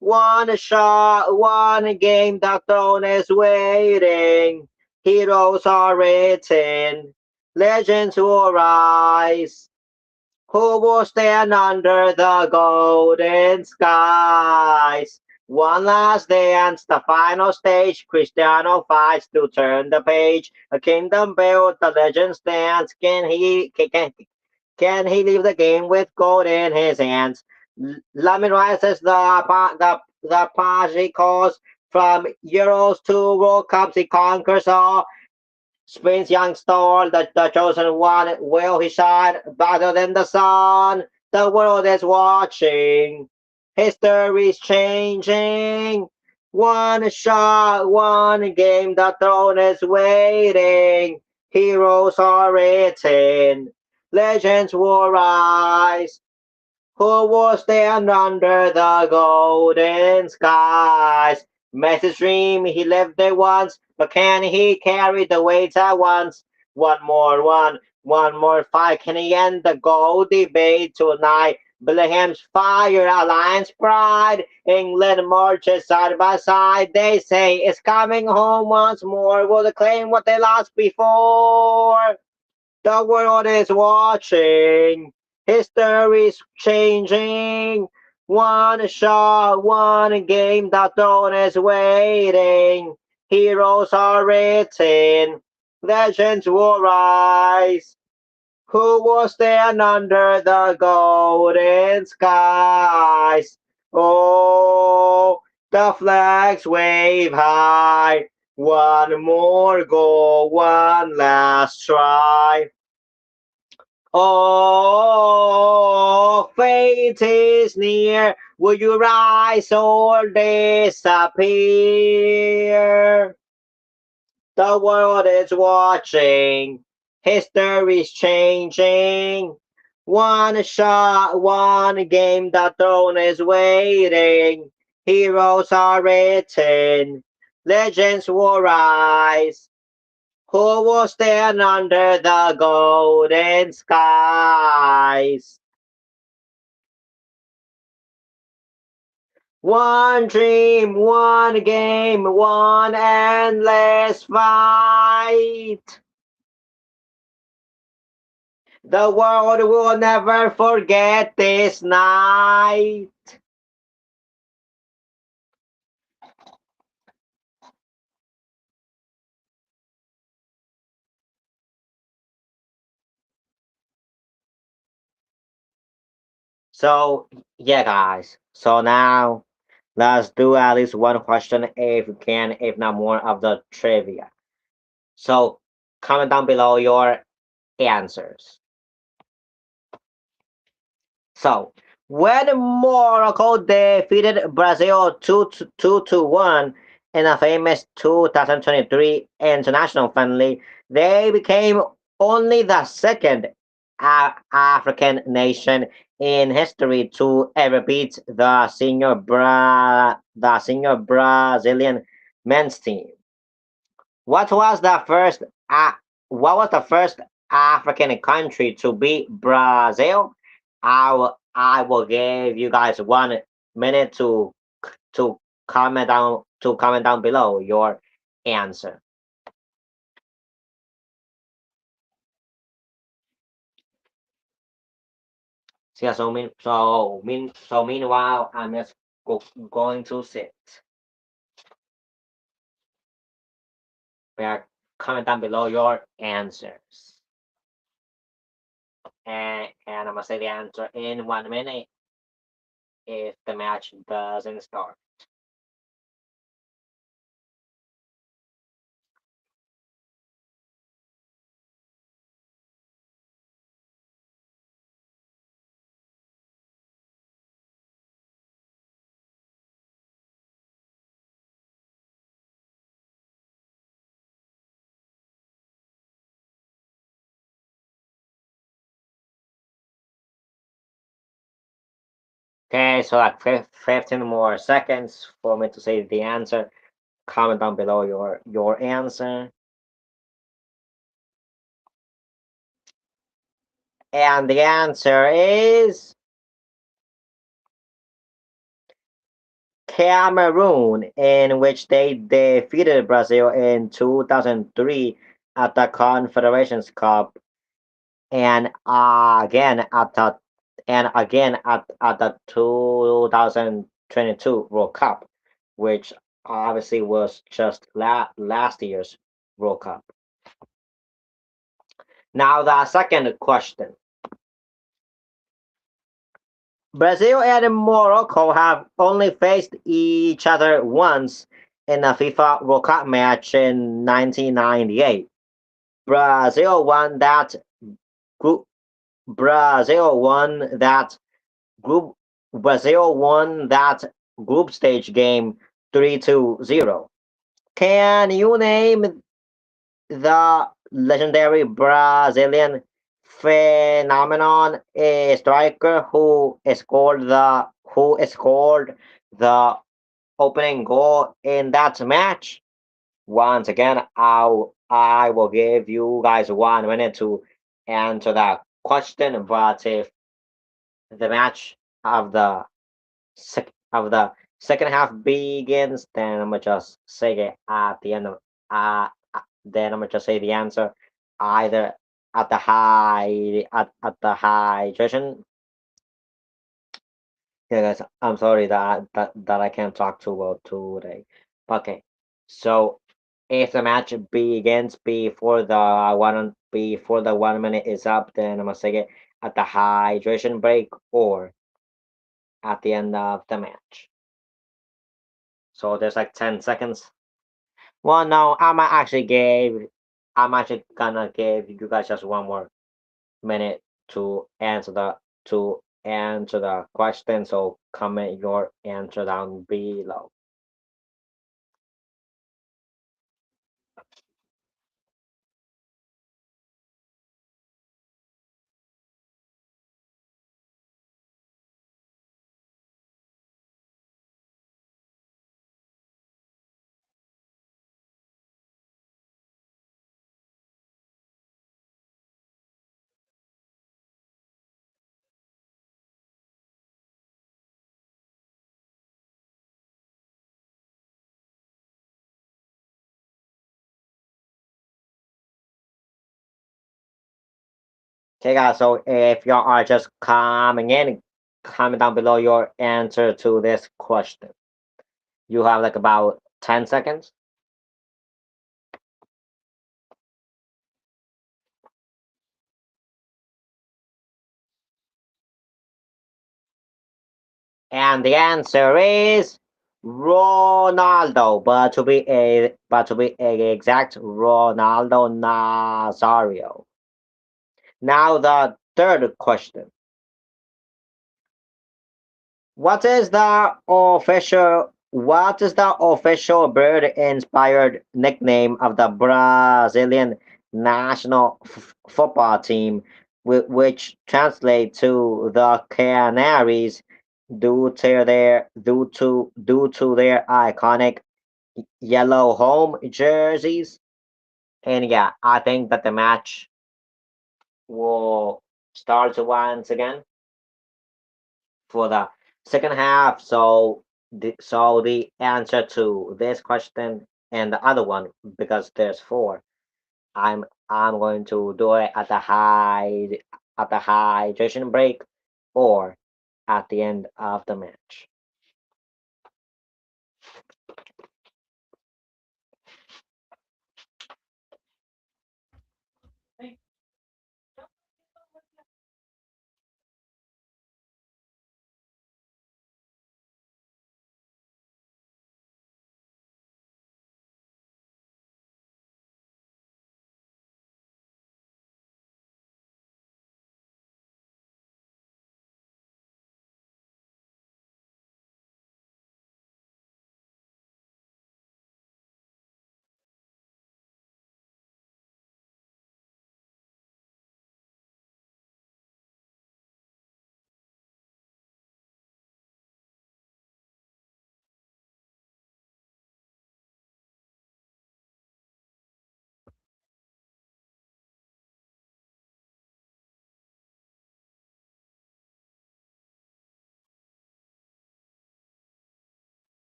One shot, one game, the throne is waiting. Heroes are written, legends will rise. Who will stand under the golden skies? One last dance, the final stage. Cristiano fights to turn the page. A kingdom built, the legend stands. Can he leave the game with gold in his hands? Lamin rises the Page calls from Euros to World Cups. He conquers all. Spain's young star, the chosen one, will he shine brighter than the sun? The world is watching. History's changing. One shot, one game, the throne is waiting. Heroes are written. Legends will rise. Who will stand under the golden skies? Messi's dream, he lived it once, but can he carry the weight at once? One more fight, can he end the gold debate tonight? Bellingham's Fire, Alliance Pride, England marches side by side. They say it's coming home once more. Will they claim what they lost before? The world is watching. History's changing. One shot, one game. The throne is waiting. Heroes are written. Legends will rise. Who will stand under the golden skies? Oh, the flags wave high. One more goal, one last try. Oh, fate is near. Will you rise or disappear? The world is watching. History's changing. One shot, one game. The throne is waiting. Heroes are written. Legends will rise. Who will stand under the golden skies? One dream, one game, one endless fight. The world will never forget this night. So, yeah, guys. So now let's do at least one question if you can, if not more of the trivia. So, comment down below your answers. So, when Morocco defeated Brazil 2-1 in a famous 2023 international friendly, they became only the second African nation in history to ever beat the senior Brazilian men's team. What was the first uh, what was the first African country to beat Brazil? I will give you guys 1 minute to comment down below your answer. So, yeah, so meanwhile, I'm just going to sit. Yeah, comment down below your answers. And I'm gonna say the answer in 1 minute if the match doesn't start. Okay, so like 15 more seconds for me to say the answer. Comment down below your answer. And the answer is Cameroon, in which they defeated Brazil in 2003 at the Confederations Cup, and again at the 2022 World Cup, which obviously was just last year's World Cup. Now the second question. Brazil and Morocco have only faced each other once in a FIFA World Cup match in 1998. Brazil won that group. Brazil won that group. Brazil won that group stage game 3-0. Can you name the legendary Brazilian phenomenon, a striker who scored the opening goal in that match? Once again, I will give you guys 1 minute to answer that question, but if the match of the of the second half begins, then I'm gonna just say it at the end of then I'm gonna just say the answer either at the hydration. Yeah, guys, I'm sorry that I can't talk too well today. Okay, so if the match begins before the 1 minute is up, then I'm gonna say it at the hydration break or at the end of the match. So there's like 10 seconds. Well, no, I'm actually gonna give you guys just 1 more minute to answer the question. So comment your answer down below. Okay, guys. So if y'all are just coming in, comment down below your answer to this question. You have like about 10 seconds. And the answer is Ronaldo, but to be exact, Ronaldo Nazario. Now the third question: what is the official bird-inspired nickname of the Brazilian national football team, which translates to the Canaries due to their iconic yellow home jerseys? And yeah, I think that the match will start once again for the second half. So the answer to this question and the other one, because there's four, I'm going to do it at the hydration break or at the end of the match.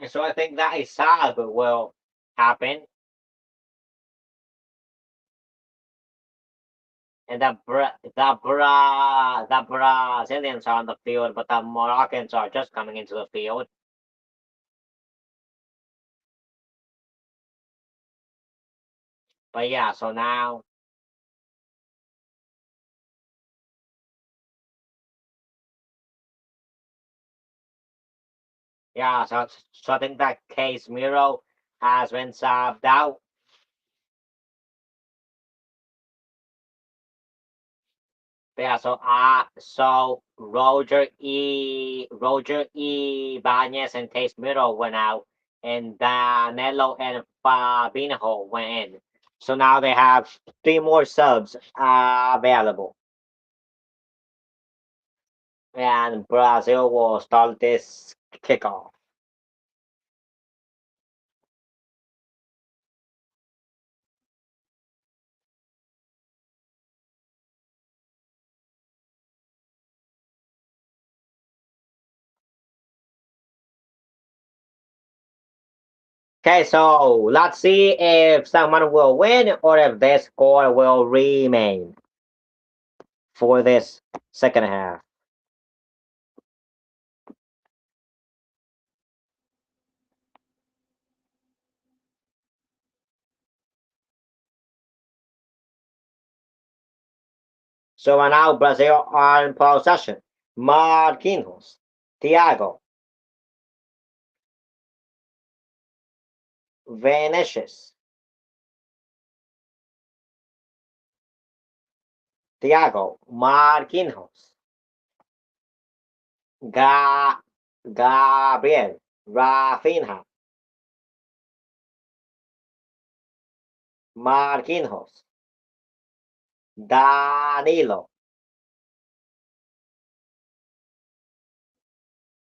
So I think that is sad, but will happen. And the Brazilians are on the field, but the Moroccans are just coming into the field. But yeah, so now, yeah, so I think that Case Miro has been subbed out. Yeah, so Roger Ibanez and Case Miro went out, and Danilo and Fabinho went in. So now they have three more subs available, and Brazil will start this kickoff. Okay, so let's see if someone will win or if this score will remain for this second half. So now Brazil are in possession. Marquinhos, Thiago, Vinicius, Thiago, Marquinhos, Ga- Gabriel, Rafinha, Marquinhos, Danilo,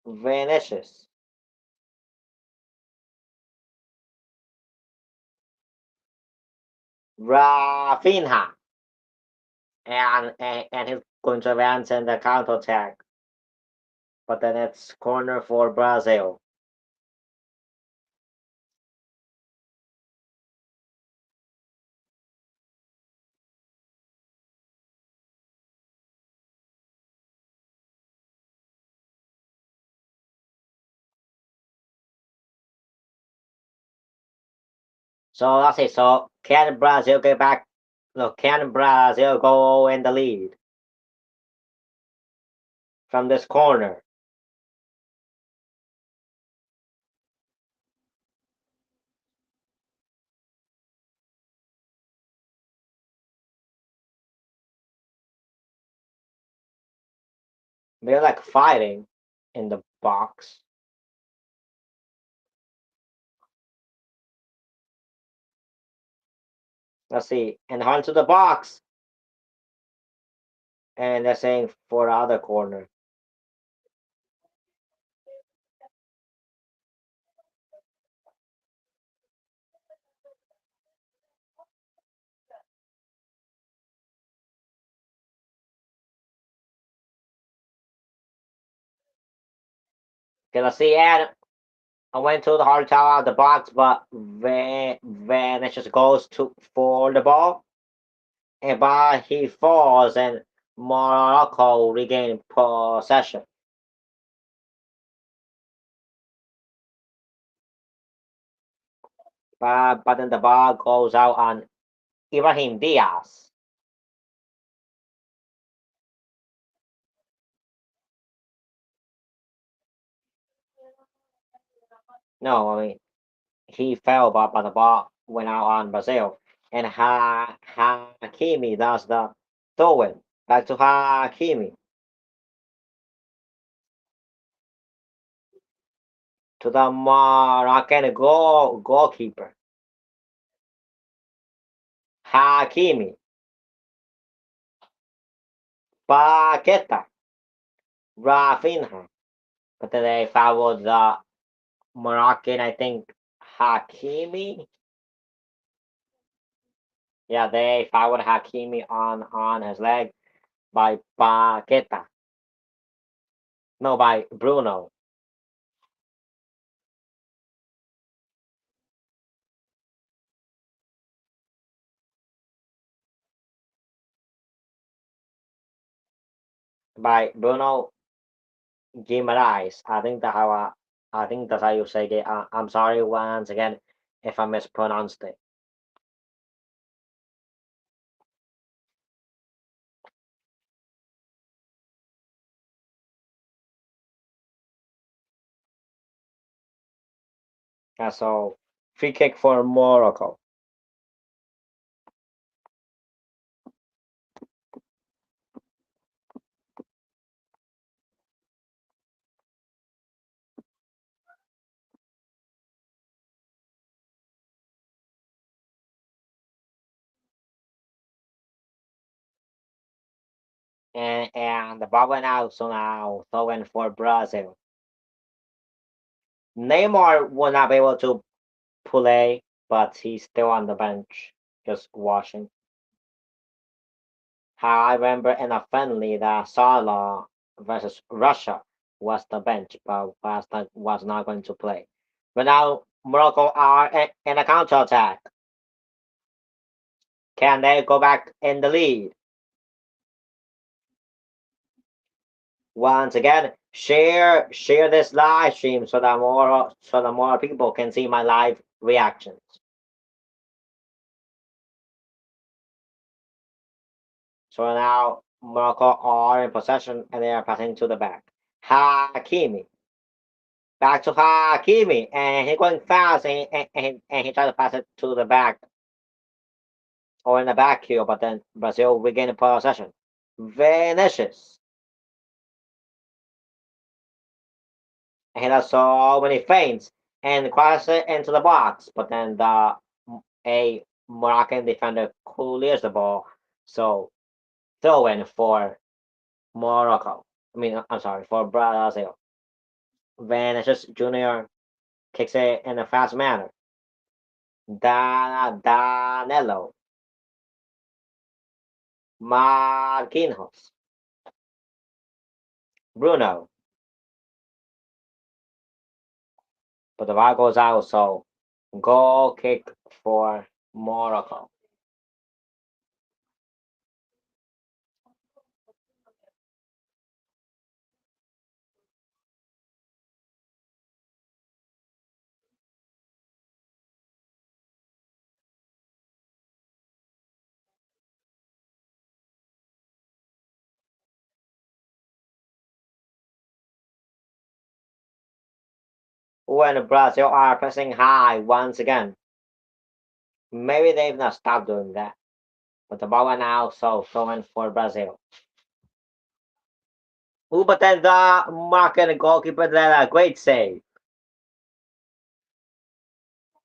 Vinicius, Rafinha, and he's going to advance in the counter attack. But then it's corner for Brazil. So let's see. So can Brazil get back? No, can Brazil go in the lead from this corner? They're like fighting in the box. Let's see. And onto the box. And they're saying for the other corner. Okay, let's see. And I went to the hard tower of the box, but Van just goes to for the ball. And but he falls and Morocco regain possession. But then the ball goes out on Ibrahim Diaz. No, I mean he fell, but the ball went out on Brazil. And Hakimi does the throw in. Back to Hakimi. To the Moroccan goalkeeper. Hakimi. Paqueta. Rafinha. But then they fouled the Moroccan, I think, Hakimi. Yeah, they fouled Hakimi on his leg by Paqueta. No, by Bruno. By Bruno Guimaraes. I think that's how you say it. I'm sorry once again if I mispronounced it. So free kick for Morocco. And the ball went out, so now throwing for Brazil. Neymar will not be able to play, but he's still on the bench, just watching. I remember in a friendly that Salah versus Russia was the bench, but was not going to play. But now Morocco are in a counterattack. Can they go back in the lead? Once again, share this live stream so that more people can see my live reactions. So now Morocco are in possession and they are passing to the back. Hakimi. Back to Hakimi. And he's going fast and he tried to pass it to the back or in the back here, but then Brazil regained possession. Vinicius. And he does so many feints and crosses it into the box, but then a Moroccan defender clears the ball. So throw in for Morocco. I'm sorry, for Brazil. Vinicius Jr. kicks it in a fast manner. Danilo. Marquinhos. Bruno. But the ball goes out, so goal kick for Morocco. When Brazil are pressing high once again, maybe they've not stopped doing that. But the ball went out, so throwing for Brazil. Ooh, but then the Moroccan goalkeeper did a great save.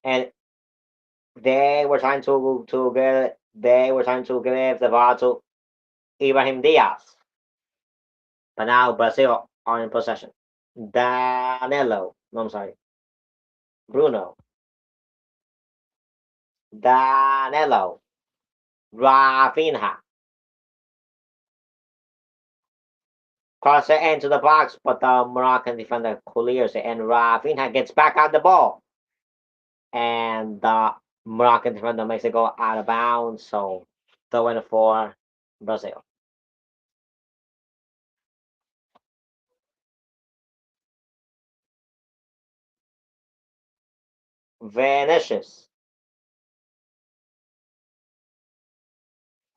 And they were trying to give the ball to Ibrahim Diaz. But now Brazil are in possession. Danilo. No, I'm sorry. Bruno. Danilo. Rafinha. Cross it into the box, but the Moroccan defender clears it, and Rafinha gets back on the ball. And the Moroccan defender makes it go out of bounds, so the winner for Brazil. Vinicius.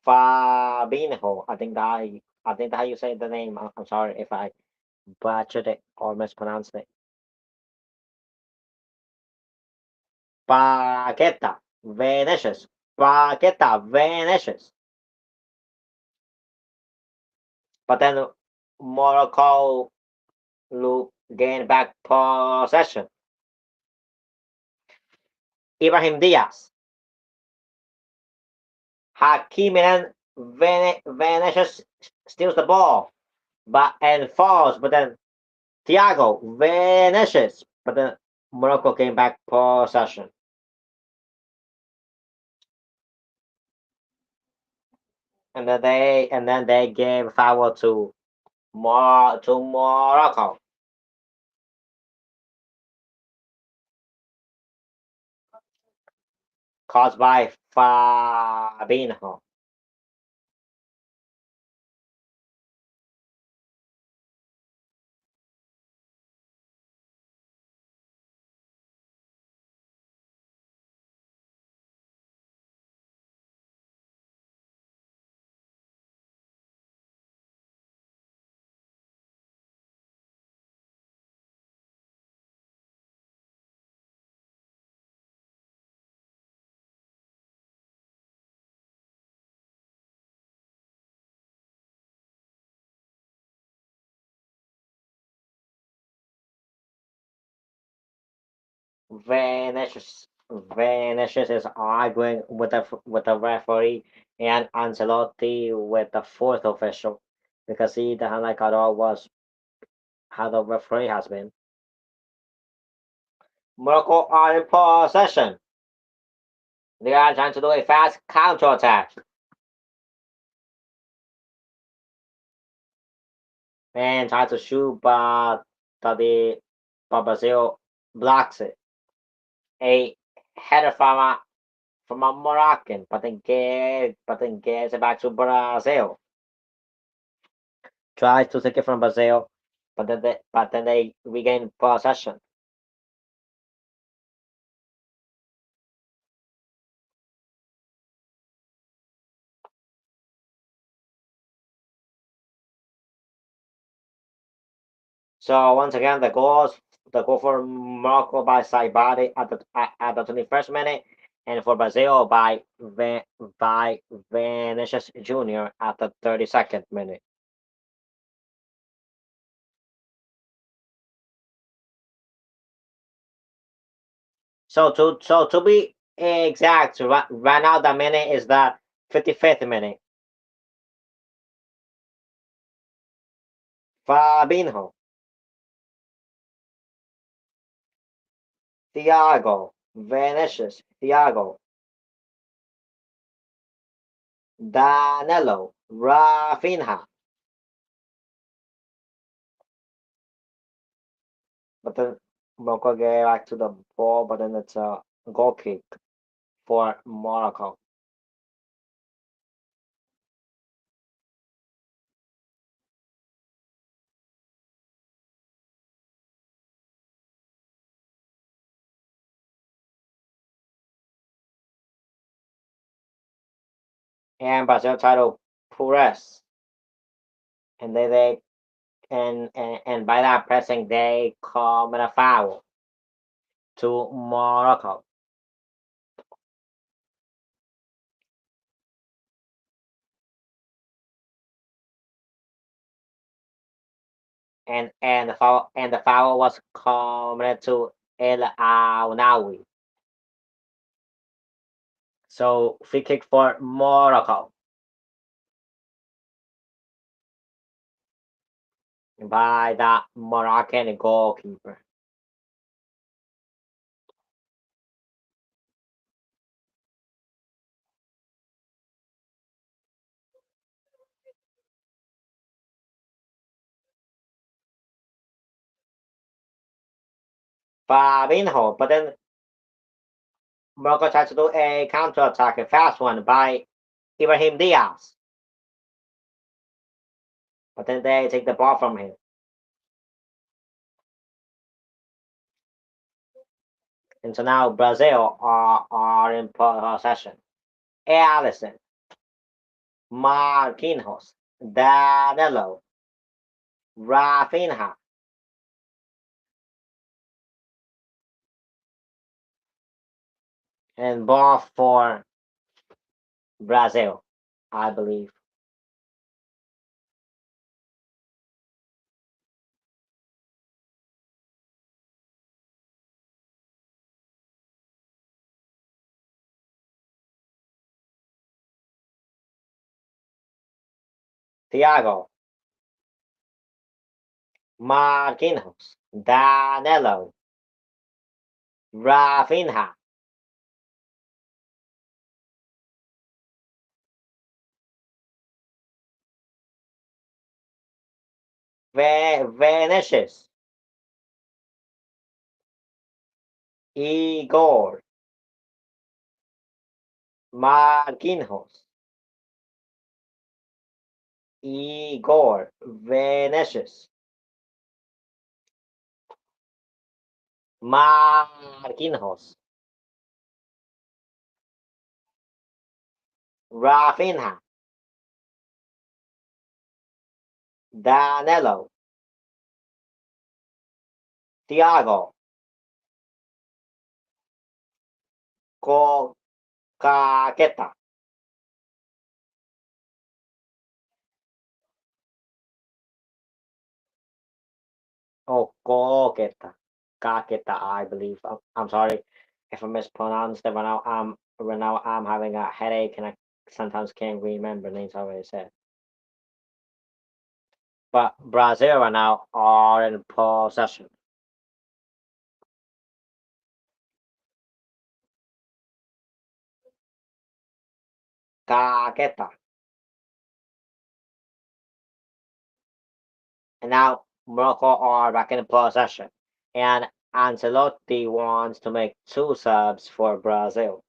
Fabinho. I think that how you say the name. I'm sorry if I butchered it or mispronounced it. Paqueta. Vinicius. Paqueta. Vinicius. But then Morocco gained back possession. Ibrahim Diaz. Hakimi and Vinicius steals the ball and falls, but then Thiago Vinicius, but then Morocco came back possession. And then they gave foul to Morocco, caused by Fabinho. Vinicius is arguing with the referee and Ancelotti with the fourth official because he doesn't like at all was how the referee has been. Morocco are in possession. They are trying to do a fast counter-attack. And try to shoot, but Brazil blocks it. A header from a Moroccan, but then gets it back to Brazil. Tries to take it from Brazil, but then they regain possession. So once again, the goal for Morocco by Saibari at the 21st minute, and for Brazil by Vinicius Junior at the 32nd minute. So to be exact, right now the minute is the 55th minute. Fabinho, Thiago, Vinicius, Thiago, Danilo, Rafinha. But then Morocco get back to the ball, but then it's a goal kick for Morocco. And Brazil try to press, and and by that pressing they commit a foul to Morocco, and the foul was committed to El Aounaoui. So free kick for Morocco by the Moroccan goalkeeper. Fabinho, but then Morocco tried to do a counter attack, a fast one by Ibrahim Diaz, but then they take the ball from him. And so now Brazil are in possession. Allison, Marquinhos, Danilo, Rafinha, and ball for Brazil, I believe. Thiago, Marquinhos, Danilo, Rafinha, Vinicius, Igor, Marquinhos, Igor, Vinicius, Marquinhos, Rafinha, Danilo, Thiago, Caqueta, Caqueta, Caqueta, I believe. I'm sorry if I mispronounced it. Right now I'm having a headache and I sometimes can't remember names I already said. But Brazil right now are in possession. Caqueta. And now Morocco are back in possession. And Ancelotti wants to make two subs for Brazil.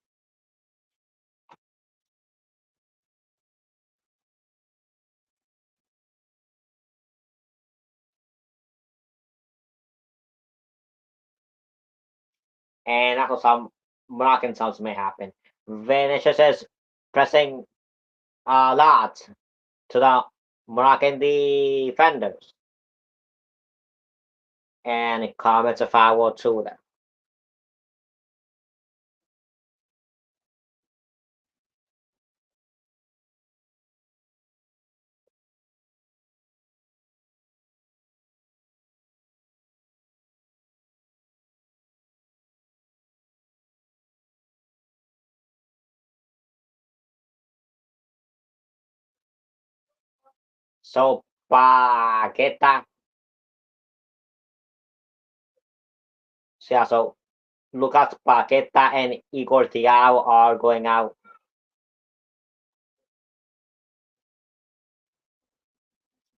And also some Moroccan subs may happen. Vinicius is pressing a lot to the Moroccan defenders. And it commits a foul to them. So Paqueta, yeah, so Lucas Paqueta and Igor Thiago are going out.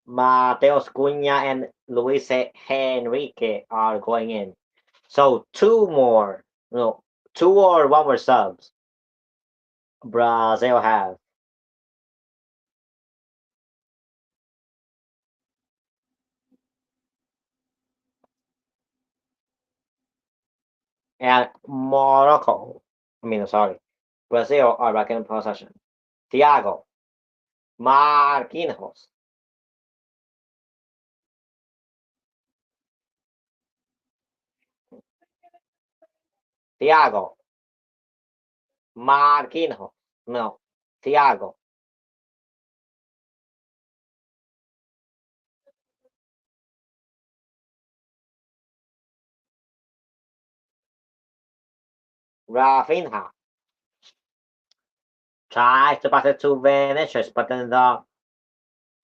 Mateus Cunha and Luis Henrique are going in. So two more, no, two or one more subs Brazil have. And Morocco, sorry, Brazil are back in possession. Thiago, Marquinhos, Thiago, Marquinhos, no, Thiago, Rafinha tries to pass it to Vinicius, but then the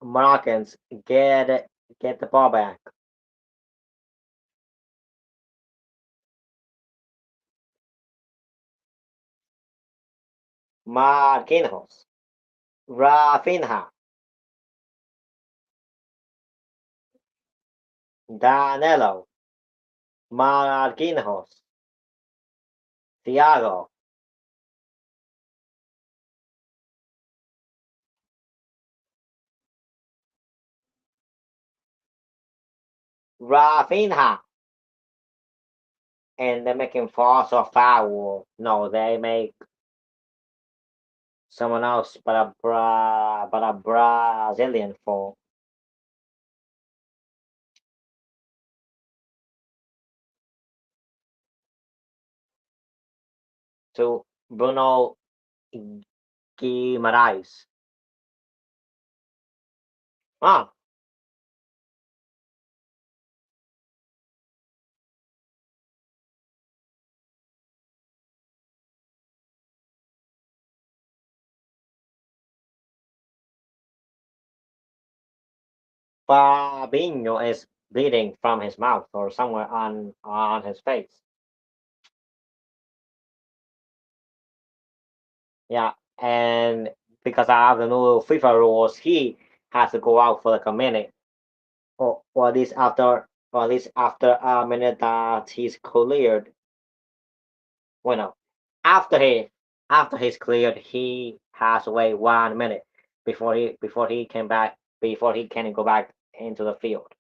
Moroccans get the ball back. Marquinhos, Rafinha, Danilo, Marquinhos, Thiago, Rafinha, and they make him false or foul. No, they make someone else, but a Brazilian fall to Bruno Guimaraes. Ah, Fabinho is bleeding from his mouth or somewhere on his face. Yeah, and because of the new FIFA rules, he has to go out for like a minute, or at least after a minute that he's cleared. Well, no, after he's cleared, he has to wait 1 minute before he can back before he can go back into the field.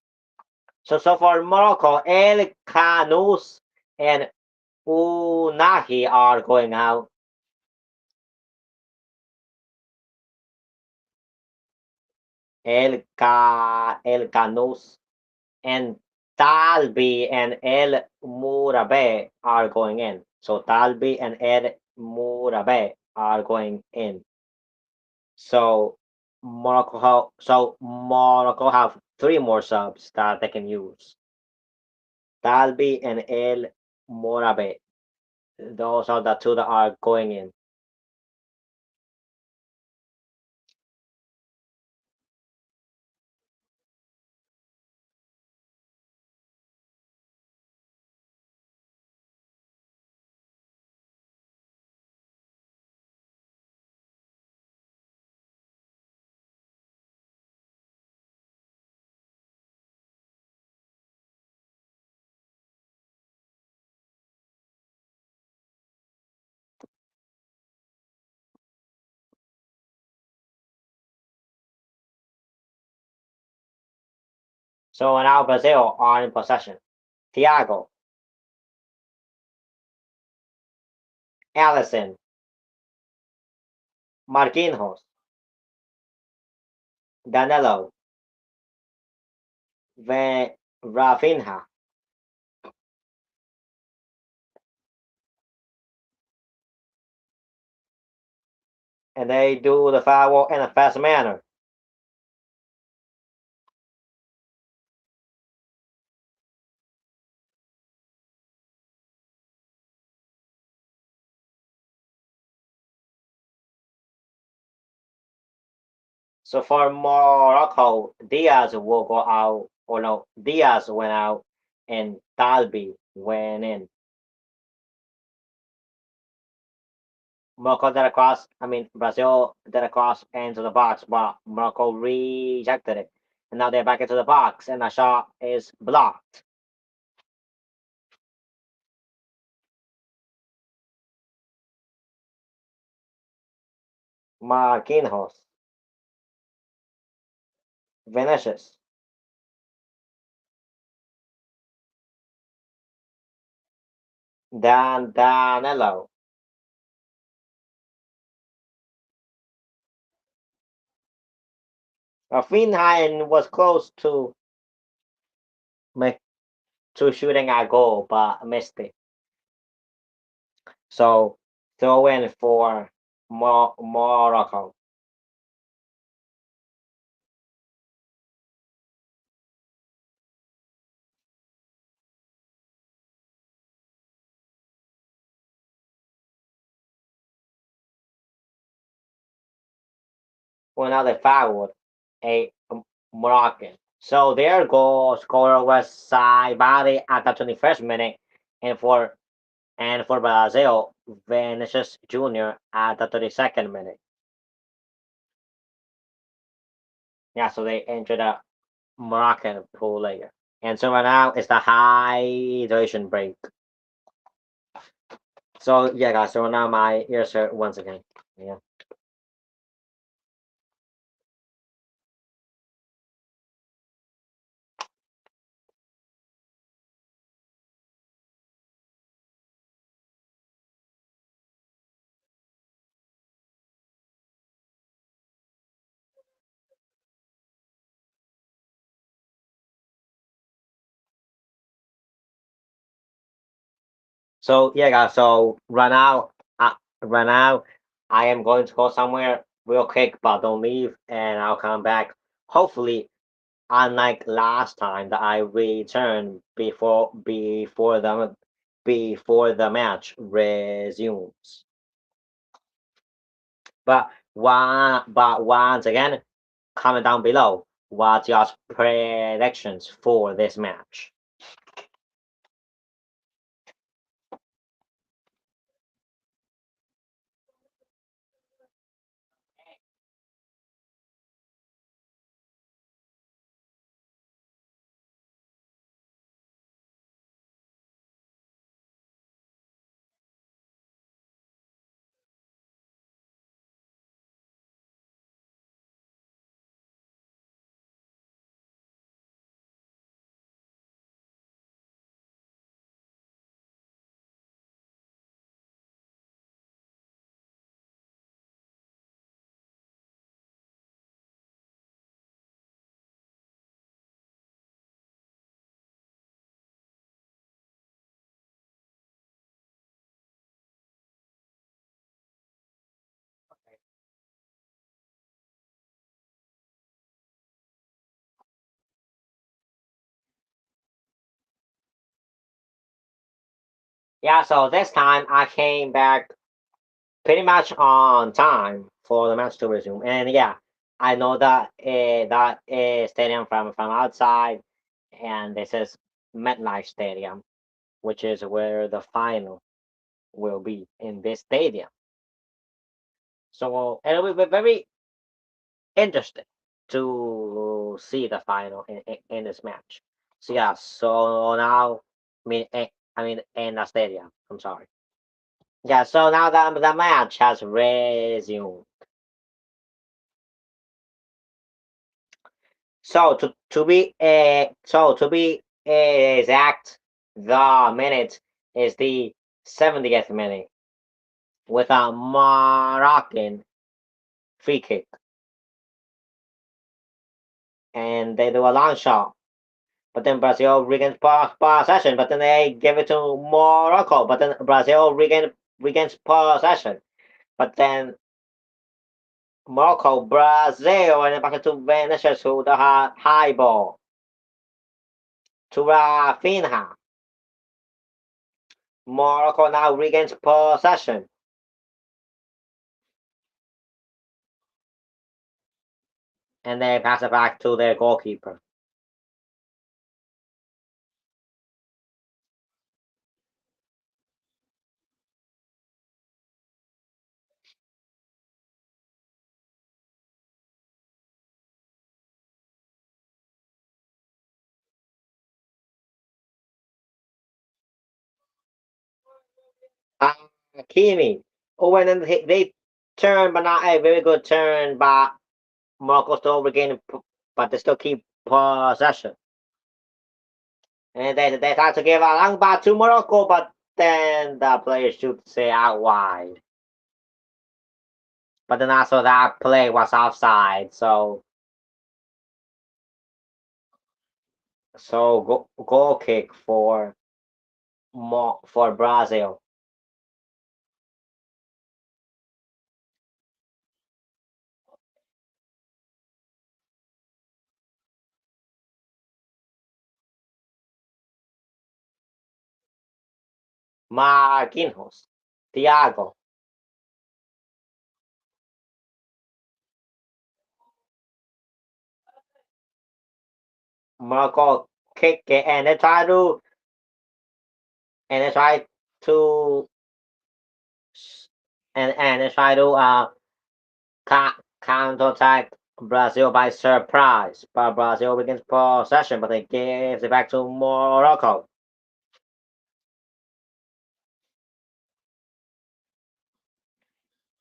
So for Morocco, El Kanous and Unahi are going out. El Kanous and Talbi and El Murabe are going in. So Talbi and El Murabe are going in. So Morocco have three more subs that they can use. Talbi and El Morabe. Those are the two that are going in. So now Brazil are in possession. Thiago, Alisson, Marquinhos, Danilo, Rafinha, and they do the foul in a fast manner. So for Morocco, Diaz will go out, or no, Diaz went out, and Dalby went in. Morocco did a cross. I mean, Brazil did a cross into the box, but Morocco rejected it. And now they're back into the box, and the shot is blocked. Marquinhos, Vinicius, Danilo. Rafinha was close to make to shooting a goal, but missed it. So throw in for Morocco. Well, now they fouled a Moroccan. So their goal scorer was Saibari at the 21st minute, and for Brazil, Vinicius Jr. at the 32nd minute. Yeah, so they entered a Moroccan pool later. And so right now it's the hydration break. So yeah, guys. So now my ears hurt once again. Yeah. So yeah, guys. So right now, I am going to go somewhere real quick, but don't leave, and I'll come back. Hopefully, unlike last time that I returned before the match resumes. But once again, comment down below what's your predictions for this match. Yeah, so this time I came back pretty much on time for the match to resume. And yeah, I know that stadium from outside, and this is MetLife Stadium, which is where the final will be in this stadium. So it'll be very interesting to see the final in this match. So yeah, so now I mean in the stadium. I'm sorry. Yeah, so now the match has resumed. So to be exact, the minute is the 70th minute with a Moroccan free kick, and they do a long shot. But then Brazil regains possession, but then they give it to Morocco. But then Brazil regains possession. But then Morocco, Brazil, and then back to Vinicius to the high ball to Rafinha. Morocco now regains possession, and they pass it back to their goalkeeper. Hakimi. Oh, and then they turn, but not a very good turn. But Morocco still regaining, but they still keep possession. And they try to give a long ball to Morocco, but then the player shoots it out wide. But then also that play was offside, so goal kick for Brazil. Marquinhos, Thiago, Morocco kick it, and they try to and they try to counterattack Brazil by surprise. But Brazil begins possession, but they gives it back to Morocco,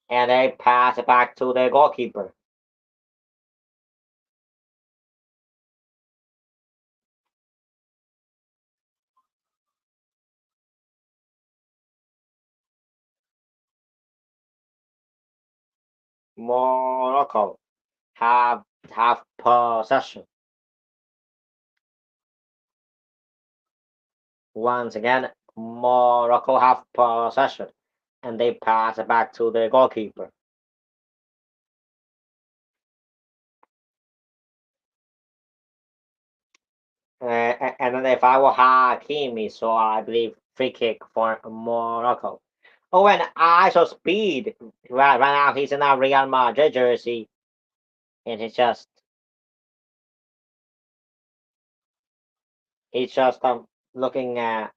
and they pass it back to their goalkeeper. Morocco have possession once again. Morocco have possession, and they pass it back to their goalkeeper. And then they foul Hakimi, so I believe free kick for Morocco. Oh, and ISO speed. Right now he's in a Real Madrid jersey, and he's just looking at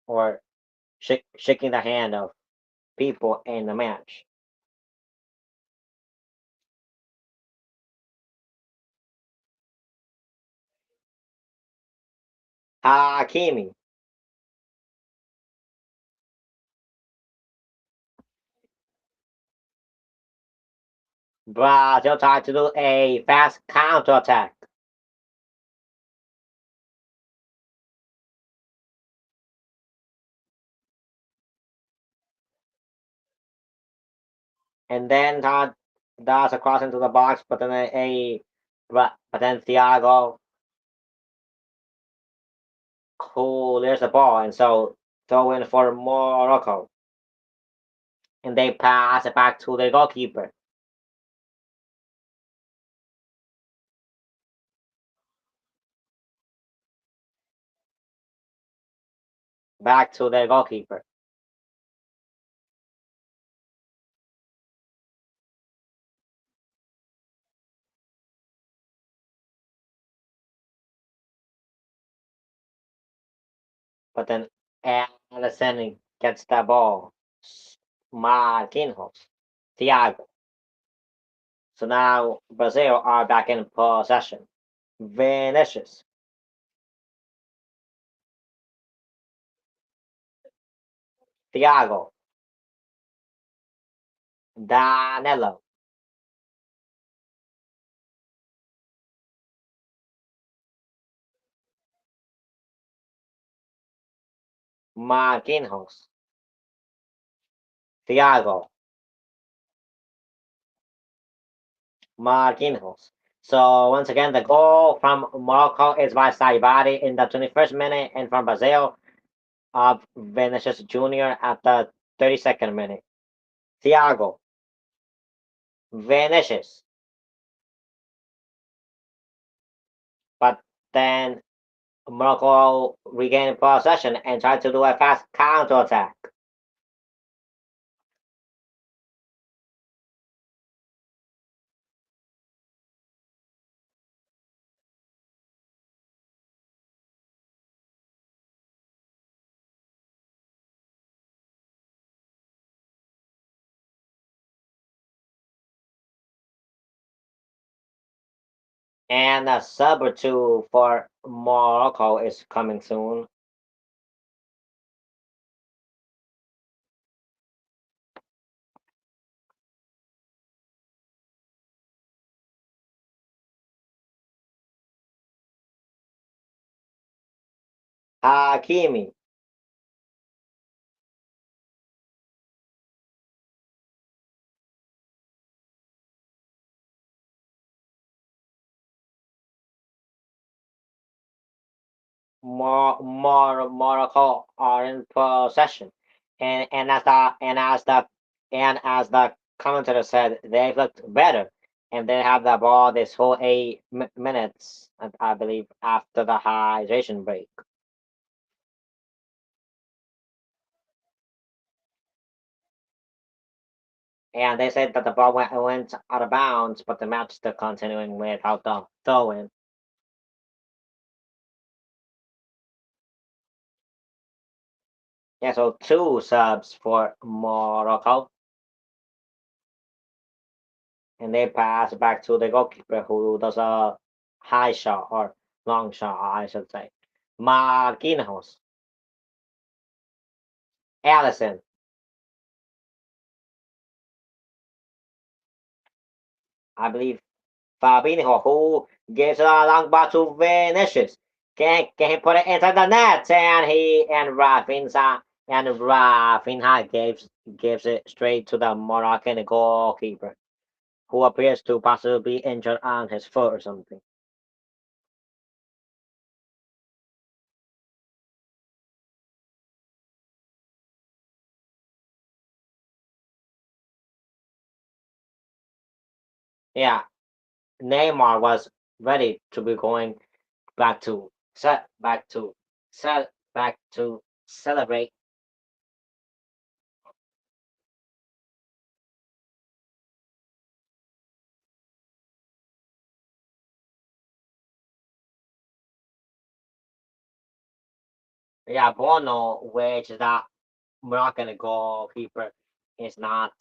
or shaking the hand of people in the match. Hakimi. Brazil tried to do a fast counter attack, and then does a cross into the box, but then but then Thiago clears the ball, and so throw in for Morocco, and they pass it back to the goalkeeper, back to the goalkeeper. But then Allison gets the ball. Marquinhos, Thiago. So now Brazil are back in possession. Vinicius, Thiago, Danilo, Marquinhos, Thiago, Marquinhos. So once again, the goal from Morocco is by Saibari in the 21st minute, and from Brazil of Vinicius Jr. at the 32nd minute. Thiago, Vinicius, but then Morocco regained possession and tried to do a fast counter attack. And a sub or two for Morocco is coming soon. Hakimi, Morocco are in possession, and as the commentator said, they've looked better, and they have the ball this whole 8 minutes, I believe, after the hydration break. And they said that the ball went out of bounds, but the match still continuing without the throw-in. Yeah, so two subs for Morocco, and they pass back to the goalkeeper who does a high shot or long shot, I should say. Marquinhos, Allison, I believe Fabinho, who gives a long ball to Vinicius. Can he put it inside the net? And Rafinha gives it straight to the Moroccan goalkeeper, who appears to possibly be injured on his foot or something. Yeah, Neymar was ready to be going back to back to celebrate. Yeah, Bono, which is that Moroccan goalkeeper, is not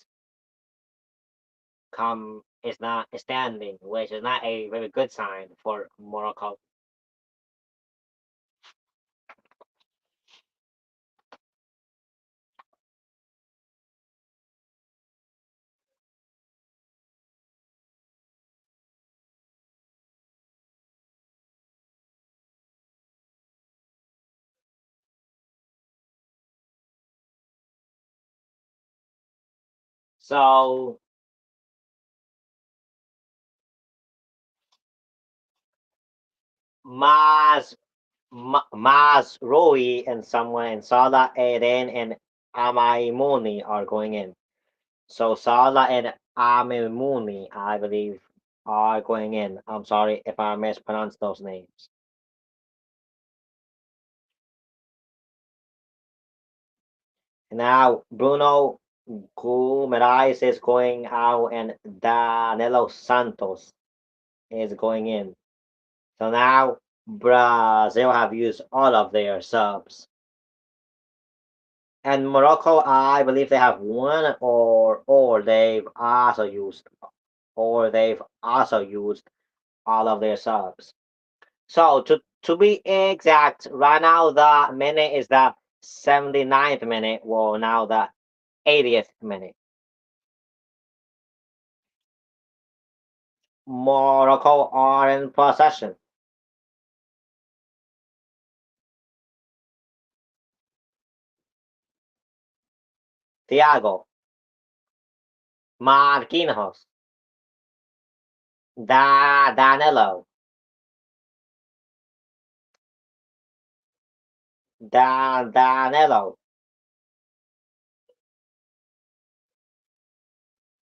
is not standing, which is not a very good sign for Morocco. So Maz Maz Rui and someone and Salah Eden and Amaimuni are going in. So Salah and Amaimuni, I believe, are going in. I'm sorry if I mispronounced those names. Now Bruno Guimaraes is going out and Danilo Santos is going in. So now Brazil have used all of their subs. And Morocco, I believe they have one or they've also used all of their subs. So to be exact, right now the minute is the 79th minute, well now the 80th minute. Morocco are in possession. Thiago, Marquinhos, Danilo, Danilo.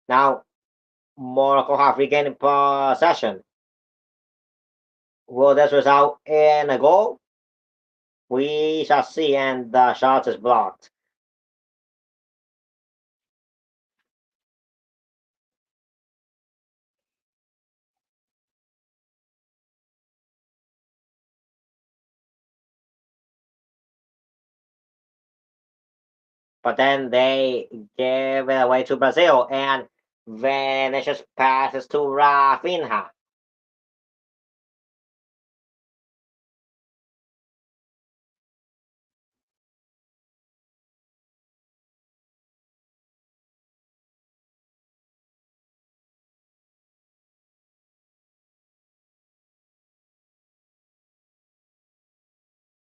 Now Morocco have regained possession. Will this result in a goal? We shall see, and the shot is blocked. But then they give it away to Brazil, and Vinicius passes to Rafinha.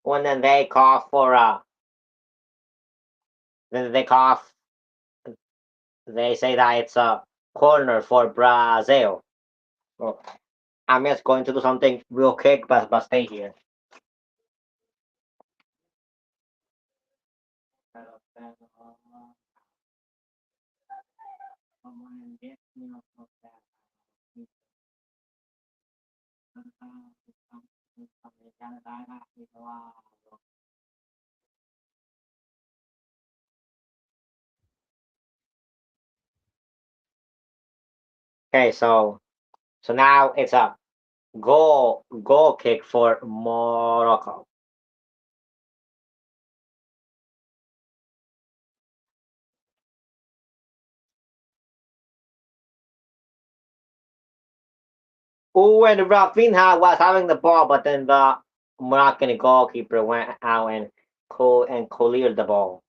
When then they call for then they call, they say that it's a corner for Brazil. So I'm just going to do something real quick, but stay here. Okay, so now it's a goal kick for Morocco. Ooh, and Rafinha was having the ball, but then the Moroccan goalkeeper went out and cleared the ball.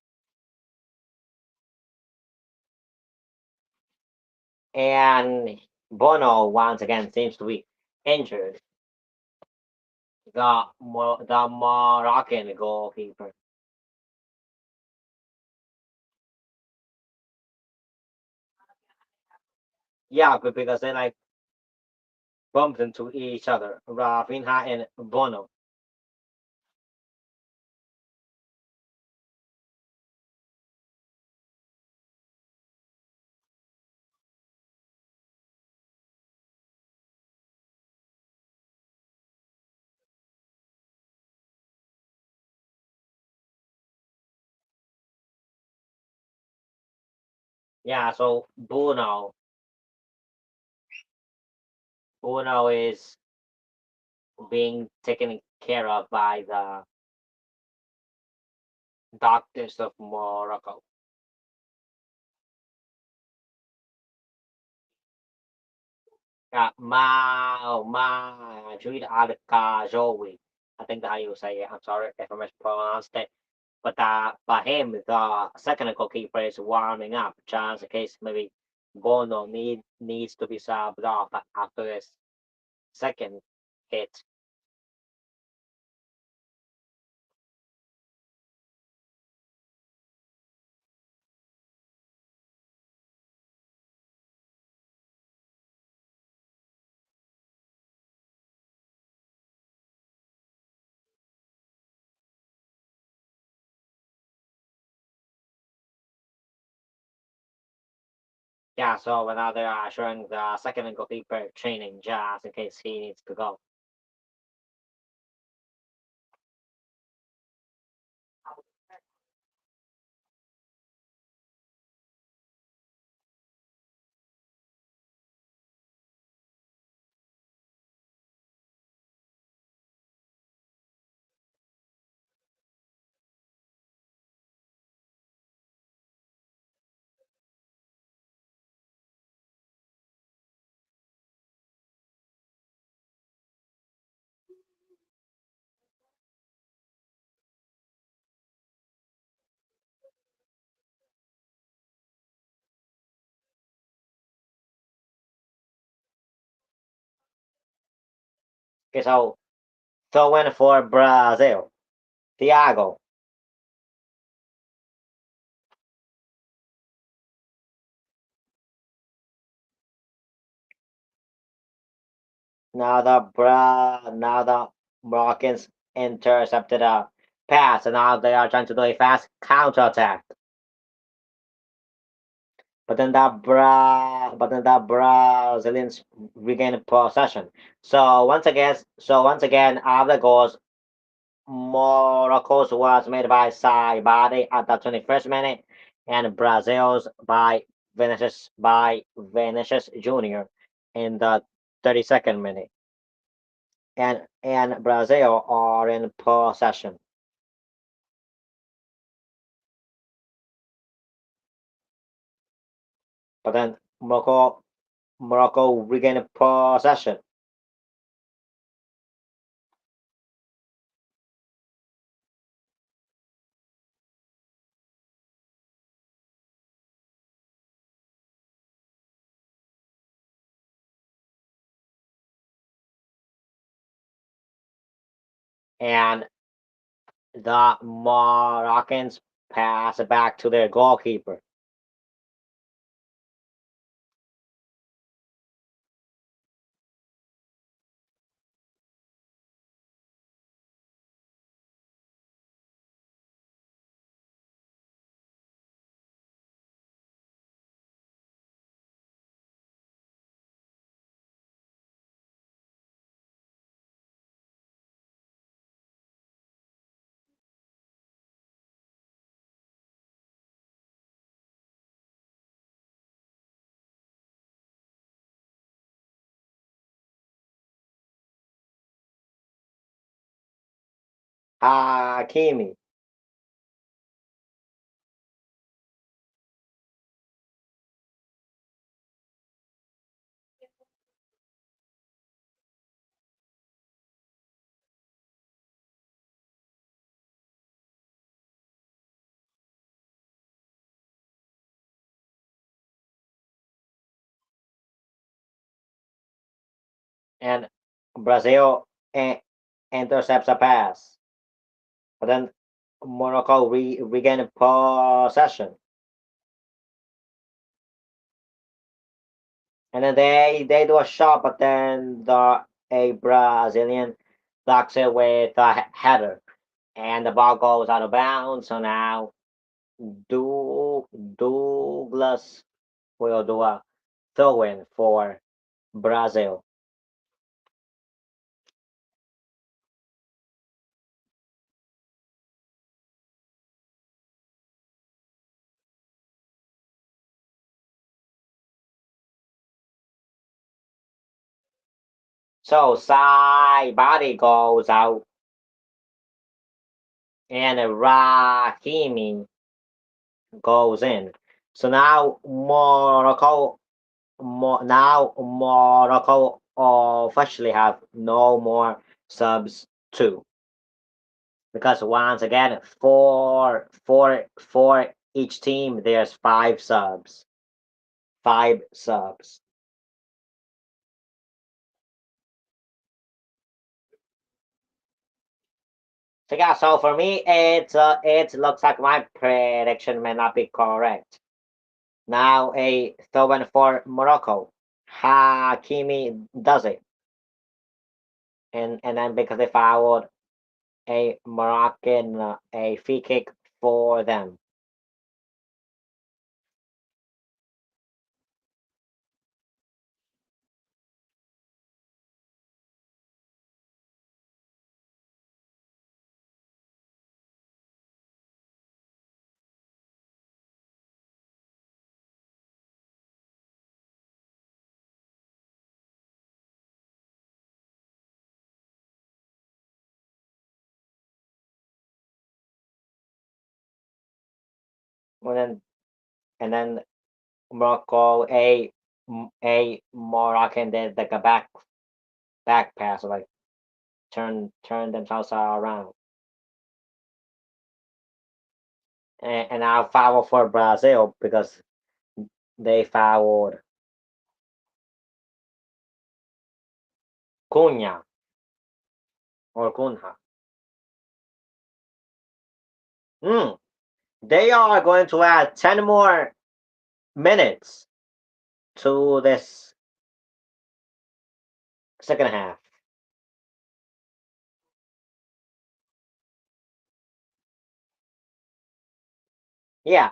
And Bono once again seems to be injured. The Moroccan goalkeeper. Yeah, but because they like bumped into each other, Rafinha and Bono. Yeah, so Bruno is being taken care of by the doctors of Morocco. Majid Al Kajowi. I think that's how you say it. I'm sorry if I mispronounced it. But by him, the second goalkeeper is warming up, just in case maybe Bono needs to be subbed off after this second hit. Yeah, so now they are showing the second goalkeeper training just in case he needs to go. Okay, so throwing for Brazil. Thiago, Now the Moroccans intercepted a pass, and now they are trying to do a fast counterattack. But then the Brazilians regain possession. Once again, after goals, Morocco's was made by Saibade at the 21st minute, and Brazil's by Vinicius Junior in the 32nd minute. And Brazil are in possession. But then Morocco regained possession. And the Moroccans pass it back to their goalkeeper. Hakimi. And Brazil intercepts a pass. But then Morocco regain possession. And then they do a shot, but then a Brazilian blocks it with a header. And the ball goes out of bounds. So now Douglas will do a throw in for Brazil. So side body goes out, and Rahimi goes in. So now Morocco officially have no more subs too, because once again for each team there's five subs. So yeah, so for me it looks like my prediction may not be correct. Now a throw in for Morocco. Hakimi does it, and then because they fouled a Moroccan a free kick for them. And then and then Morocco a Moroccan did like a back pass, like turn themselves around, and now foul for Brazil because they fouled Cunha or Cunha. Mm, they are going to add 10 more minutes to this second half. Yeah,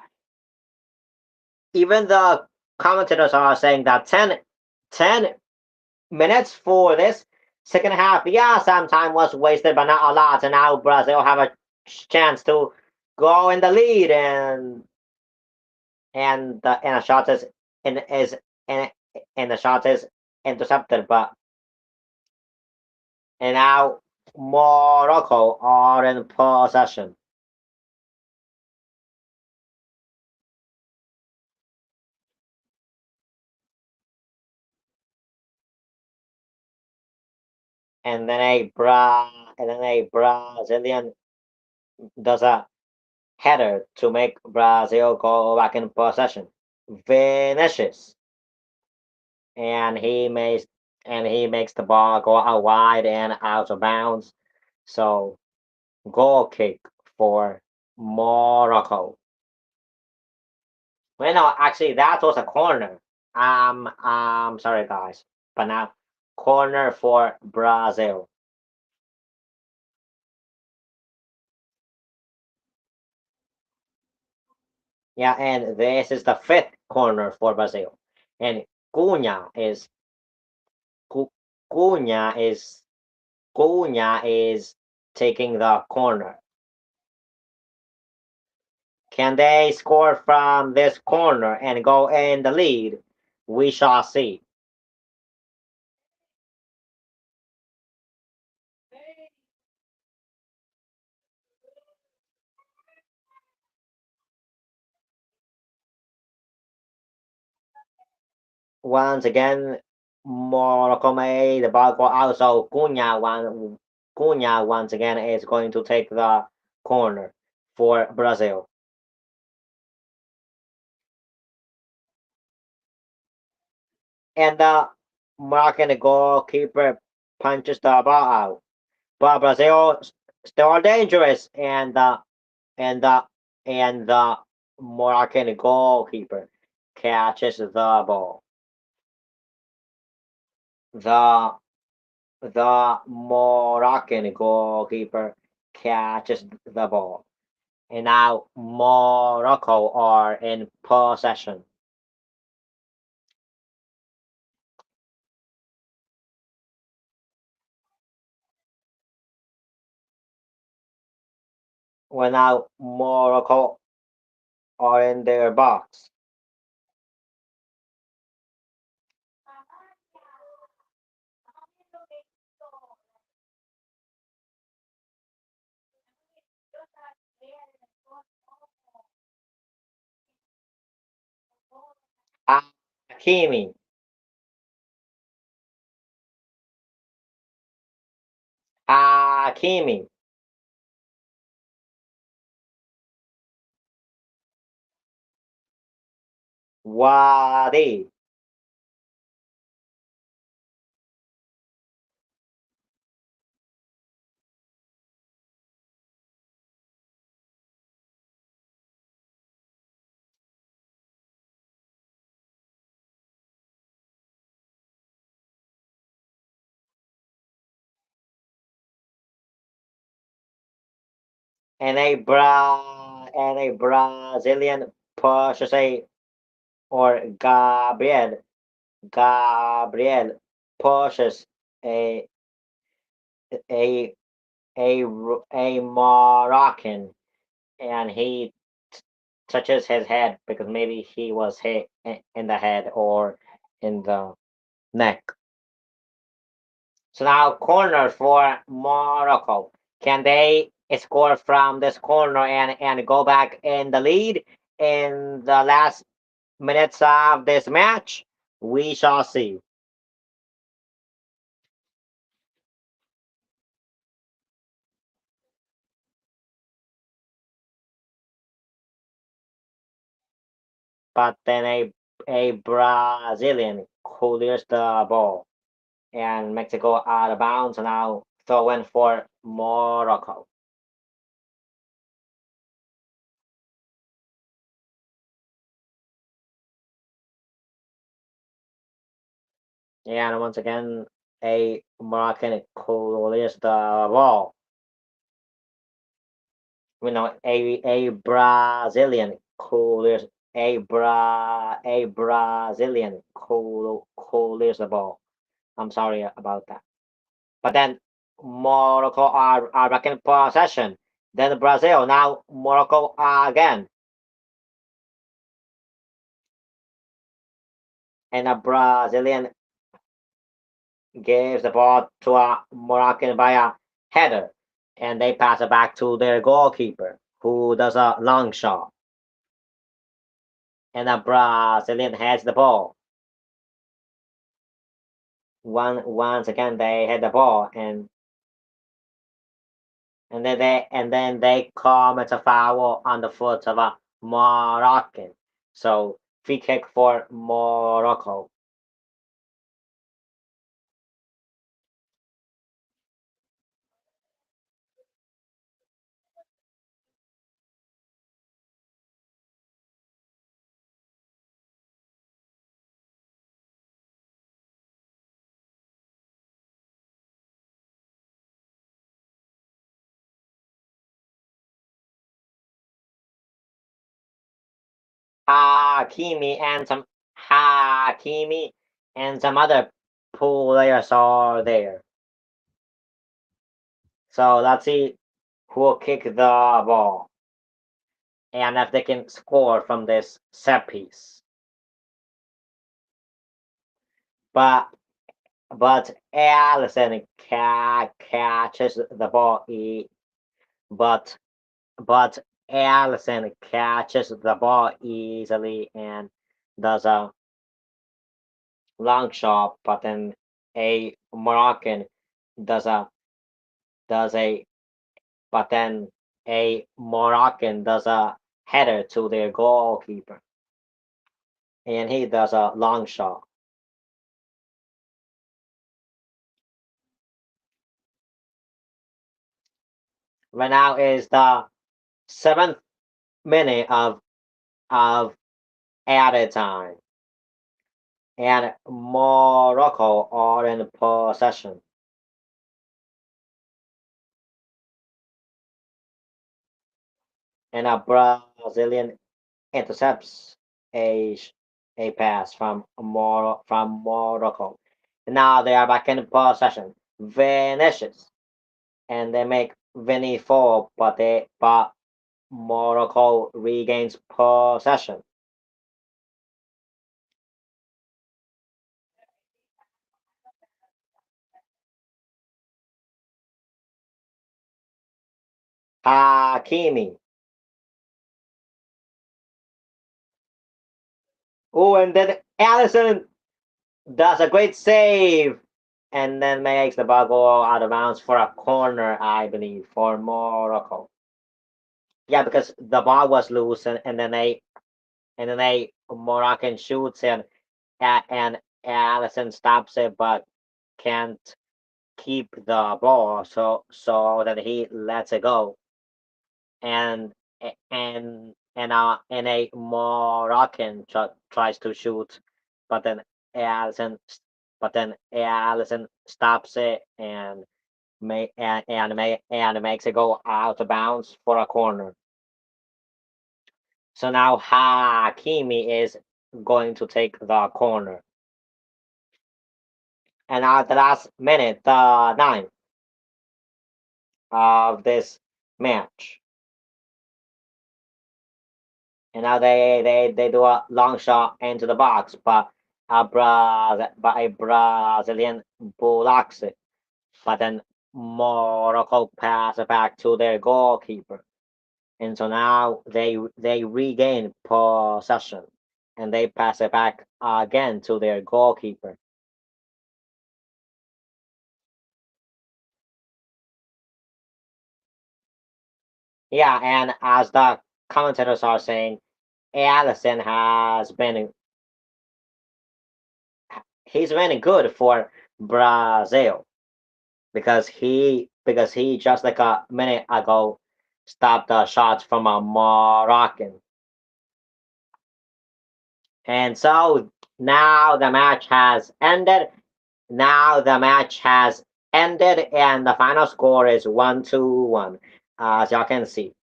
even the commentators are saying that 10 minutes for this second half. Yeah, some time was wasted, but not a lot. And now Brazil have a chance to go in the lead, and the shot is and, and the shot is intercepted. But and now Morocco are in possession, and then a Brazilian does a header to make Brazil go back in possession. Vinicius, and he makes the ball go out wide and out of bounds. So goal kick for Morocco. Well, no, actually that was a corner. Sorry guys, but now corner for Brazil. Yeah, and this is the fifth corner for Brazil, and Cunha is Cu- Cunha is Cunha is taking the corner. Can they score from this corner and go in the lead? We shall see. Once again, Morocco made the ball go out, so Cunha once again is going to take the corner for Brazil. And the Moroccan goalkeeper punches the ball out. But Brazil still dangerous, and the and the Moroccan goalkeeper catches the ball. The the Moroccan goalkeeper catches the ball. And now Morocco are in possession. When now Morocco are in their box. Hakimi, Hakimi, Wadi, and a Brazilian pushes a or Gabriel pushes a a a Moroccan, and he touches his head because maybe he was hit in the head or in the neck. So now corner for Morocco. Can they score from this corner and go back in the lead in the last minutes of this match? We shall see. But then a Brazilian clears the ball, and Mexico out of bounds, now throw in for Morocco. And once again, a Moroccan clears the ball. A Brazilian clears a Brazilian clears the ball. I'm sorry about that. But then Morocco are back in possession. Then Brazil. Now Morocco again. And a Brazilian gives the ball to a Moroccan by a header. And they pass it back to their goalkeeper, who does a long shot. And a Brazilian has the ball. Once again they had the ball and then they commit a foul on the foot of a Moroccan. So free kick for Morocco. Hakimi and some Hakimi and some other players are there. So let's see who will kick the ball and if they can score from this set piece. But but Allison catches the ball. But but Allison catches the ball easily and does a long shot. But then a Moroccan does a does a but then a Moroccan does a header to their goalkeeper, and he does a long shot. Right now is the 7th minute of added time, and Morocco are in possession. And a Brazilian intercepts a a pass from Morocco. Now they are back in possession. Vinicius, and they make Vinny fall, but Morocco regains possession. Hakimi. Oh, and then Allison does a great save and then makes the ball go out of bounds for a corner, I believe, for Morocco. Yeah, because the ball was loose and then a Moroccan shoots and Allison stops it but can't keep the ball so that he lets it go and and a Moroccan tries to shoot, but then Allison Allison stops it and makes it go out of bounds for a corner. So now Hakimi is going to take the corner. And at the last minute, the ninth of this match, and now they do a long shot into the box, but a Brazilian blocks it. But then Morocco pass it back to their goalkeeper, and so now they regain possession, and they pass it back again to their goalkeeper. Yeah, and as the commentators are saying, Allison has been he's been good for Brazil because he just like a minute ago stopped the shots from a Moroccan. And so now the match has ended now the match has ended, and the final score is 1-1, as y'all can see.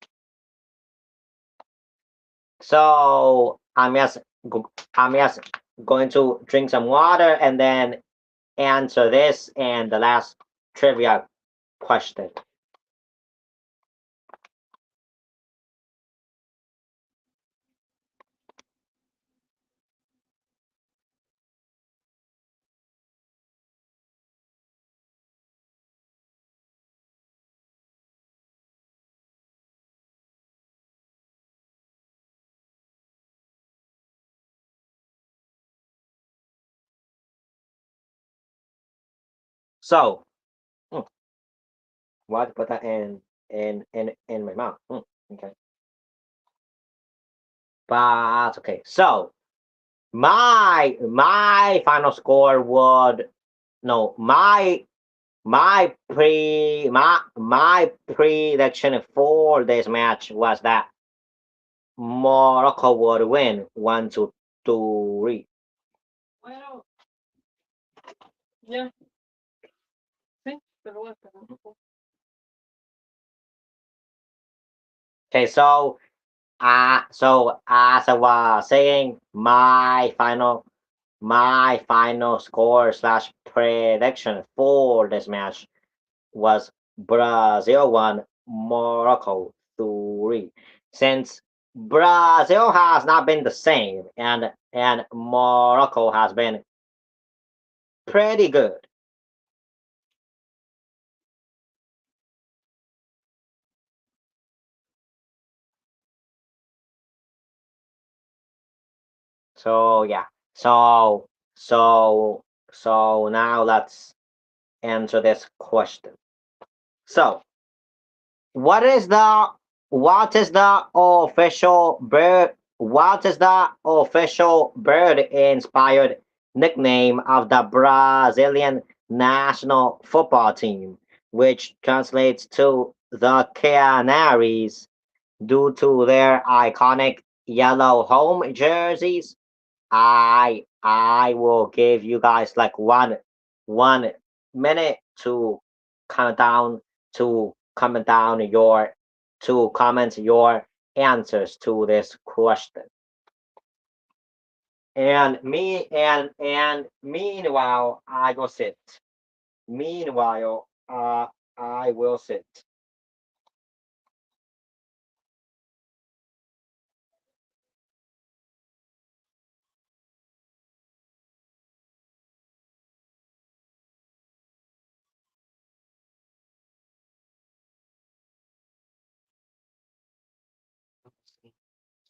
So I'm just going to drink some water and then answer this and the last trivia question. So, hmm, what put that in my mouth? Okay, but okay. So my final score would no my prediction for this match was that Morocco would win 1-3. Bueno, ya, sí, te lo voy a esperar. Okay, so as I was saying, my final score slash prediction for this match was Brazil 1, Morocco 3. Since Brazil has not been the same, and Morocco has been pretty good. So yeah. So so so now let's answer this question. So what is the official bird inspired nickname of the Brazilian national football team, which translates to the Canaries due to their iconic yellow home jerseys? I will give you guys like one minute to count down to comment your answers to this question. And meanwhile I will sit. Meanwhile I will sit.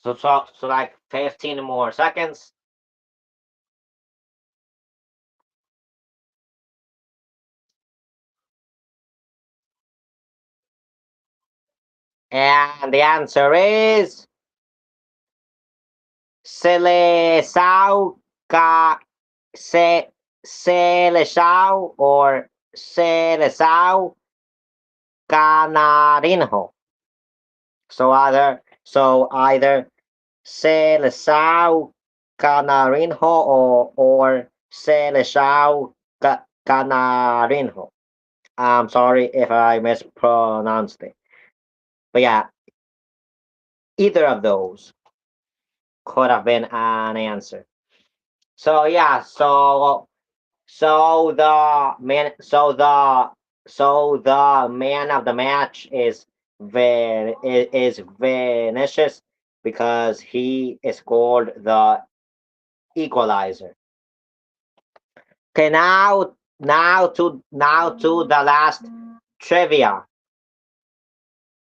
So like 15 more seconds. And the answer is Seleção Ca Se Seleção or Seleção Canarinho. So either Seleção Canarinho or Seleção Canarinho. I'm sorry if I mispronounced it. But yeah, either of those could have been an answer. So yeah, so the man of the match is Vinicius because he scored the equalizer. Okay, now to the last trivia.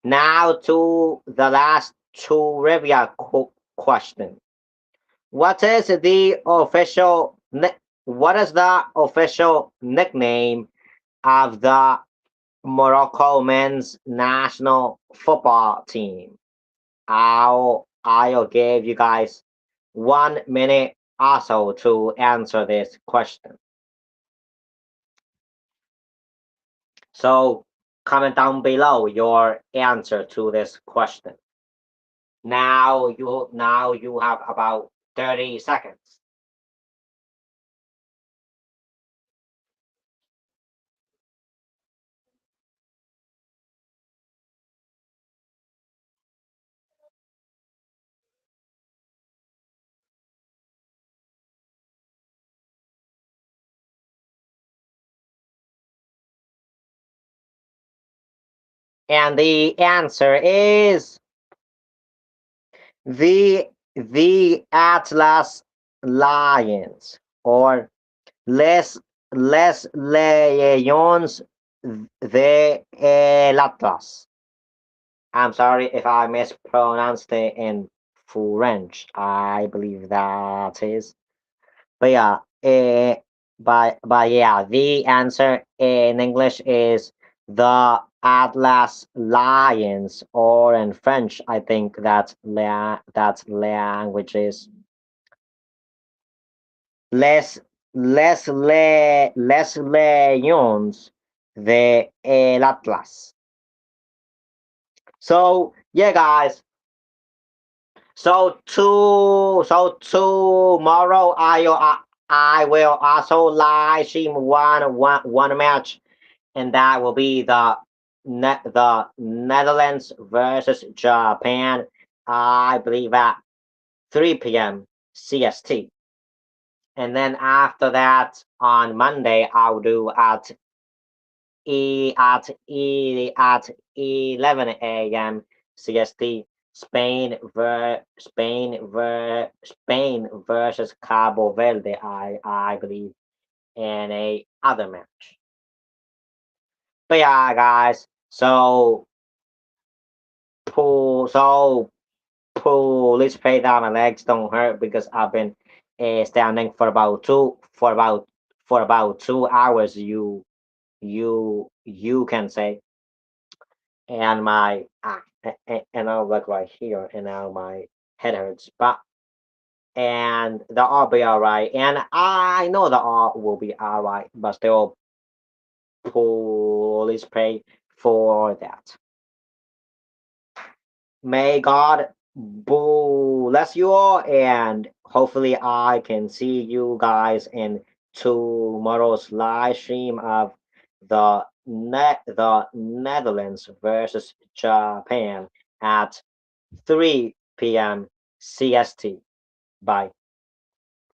Now to the last trivia question. What is the official what is the official nickname of the Morocco men's national football team? I'll give you guys 1 minute also to answer this question. So comment down below your answer to this question. Now you have about 30 seconds. And the answer is the Atlas Lions, or Les Lions de el Atlas. I'm sorry if I mispronounced it in French. I believe that is. But yeah, but yeah, the answer in English is the Atlas Lions, or in French, I think that language is les Lions de el Atlas. So yeah, guys. So tomorrow I will also live stream one match, and that will be the Netherlands versus Japan. I believe at 3 p.m. CST. And then after that on Monday I'll do at 11 a.m. CST. Spain versus Cabo Verde. I believe in a other match. But yeah, guys. So please pray that my legs don't hurt because I've been standing for about 2 hours. You can say, and and I'll look right here, and now my head hurts, and the all be all right, and I know the all will be all right, but still, please pray for that. May God bless you all, and hopefully I can see you guys in tomorrow's live stream of the Netherlands versus Japan at 3 p.m. CST. Bye.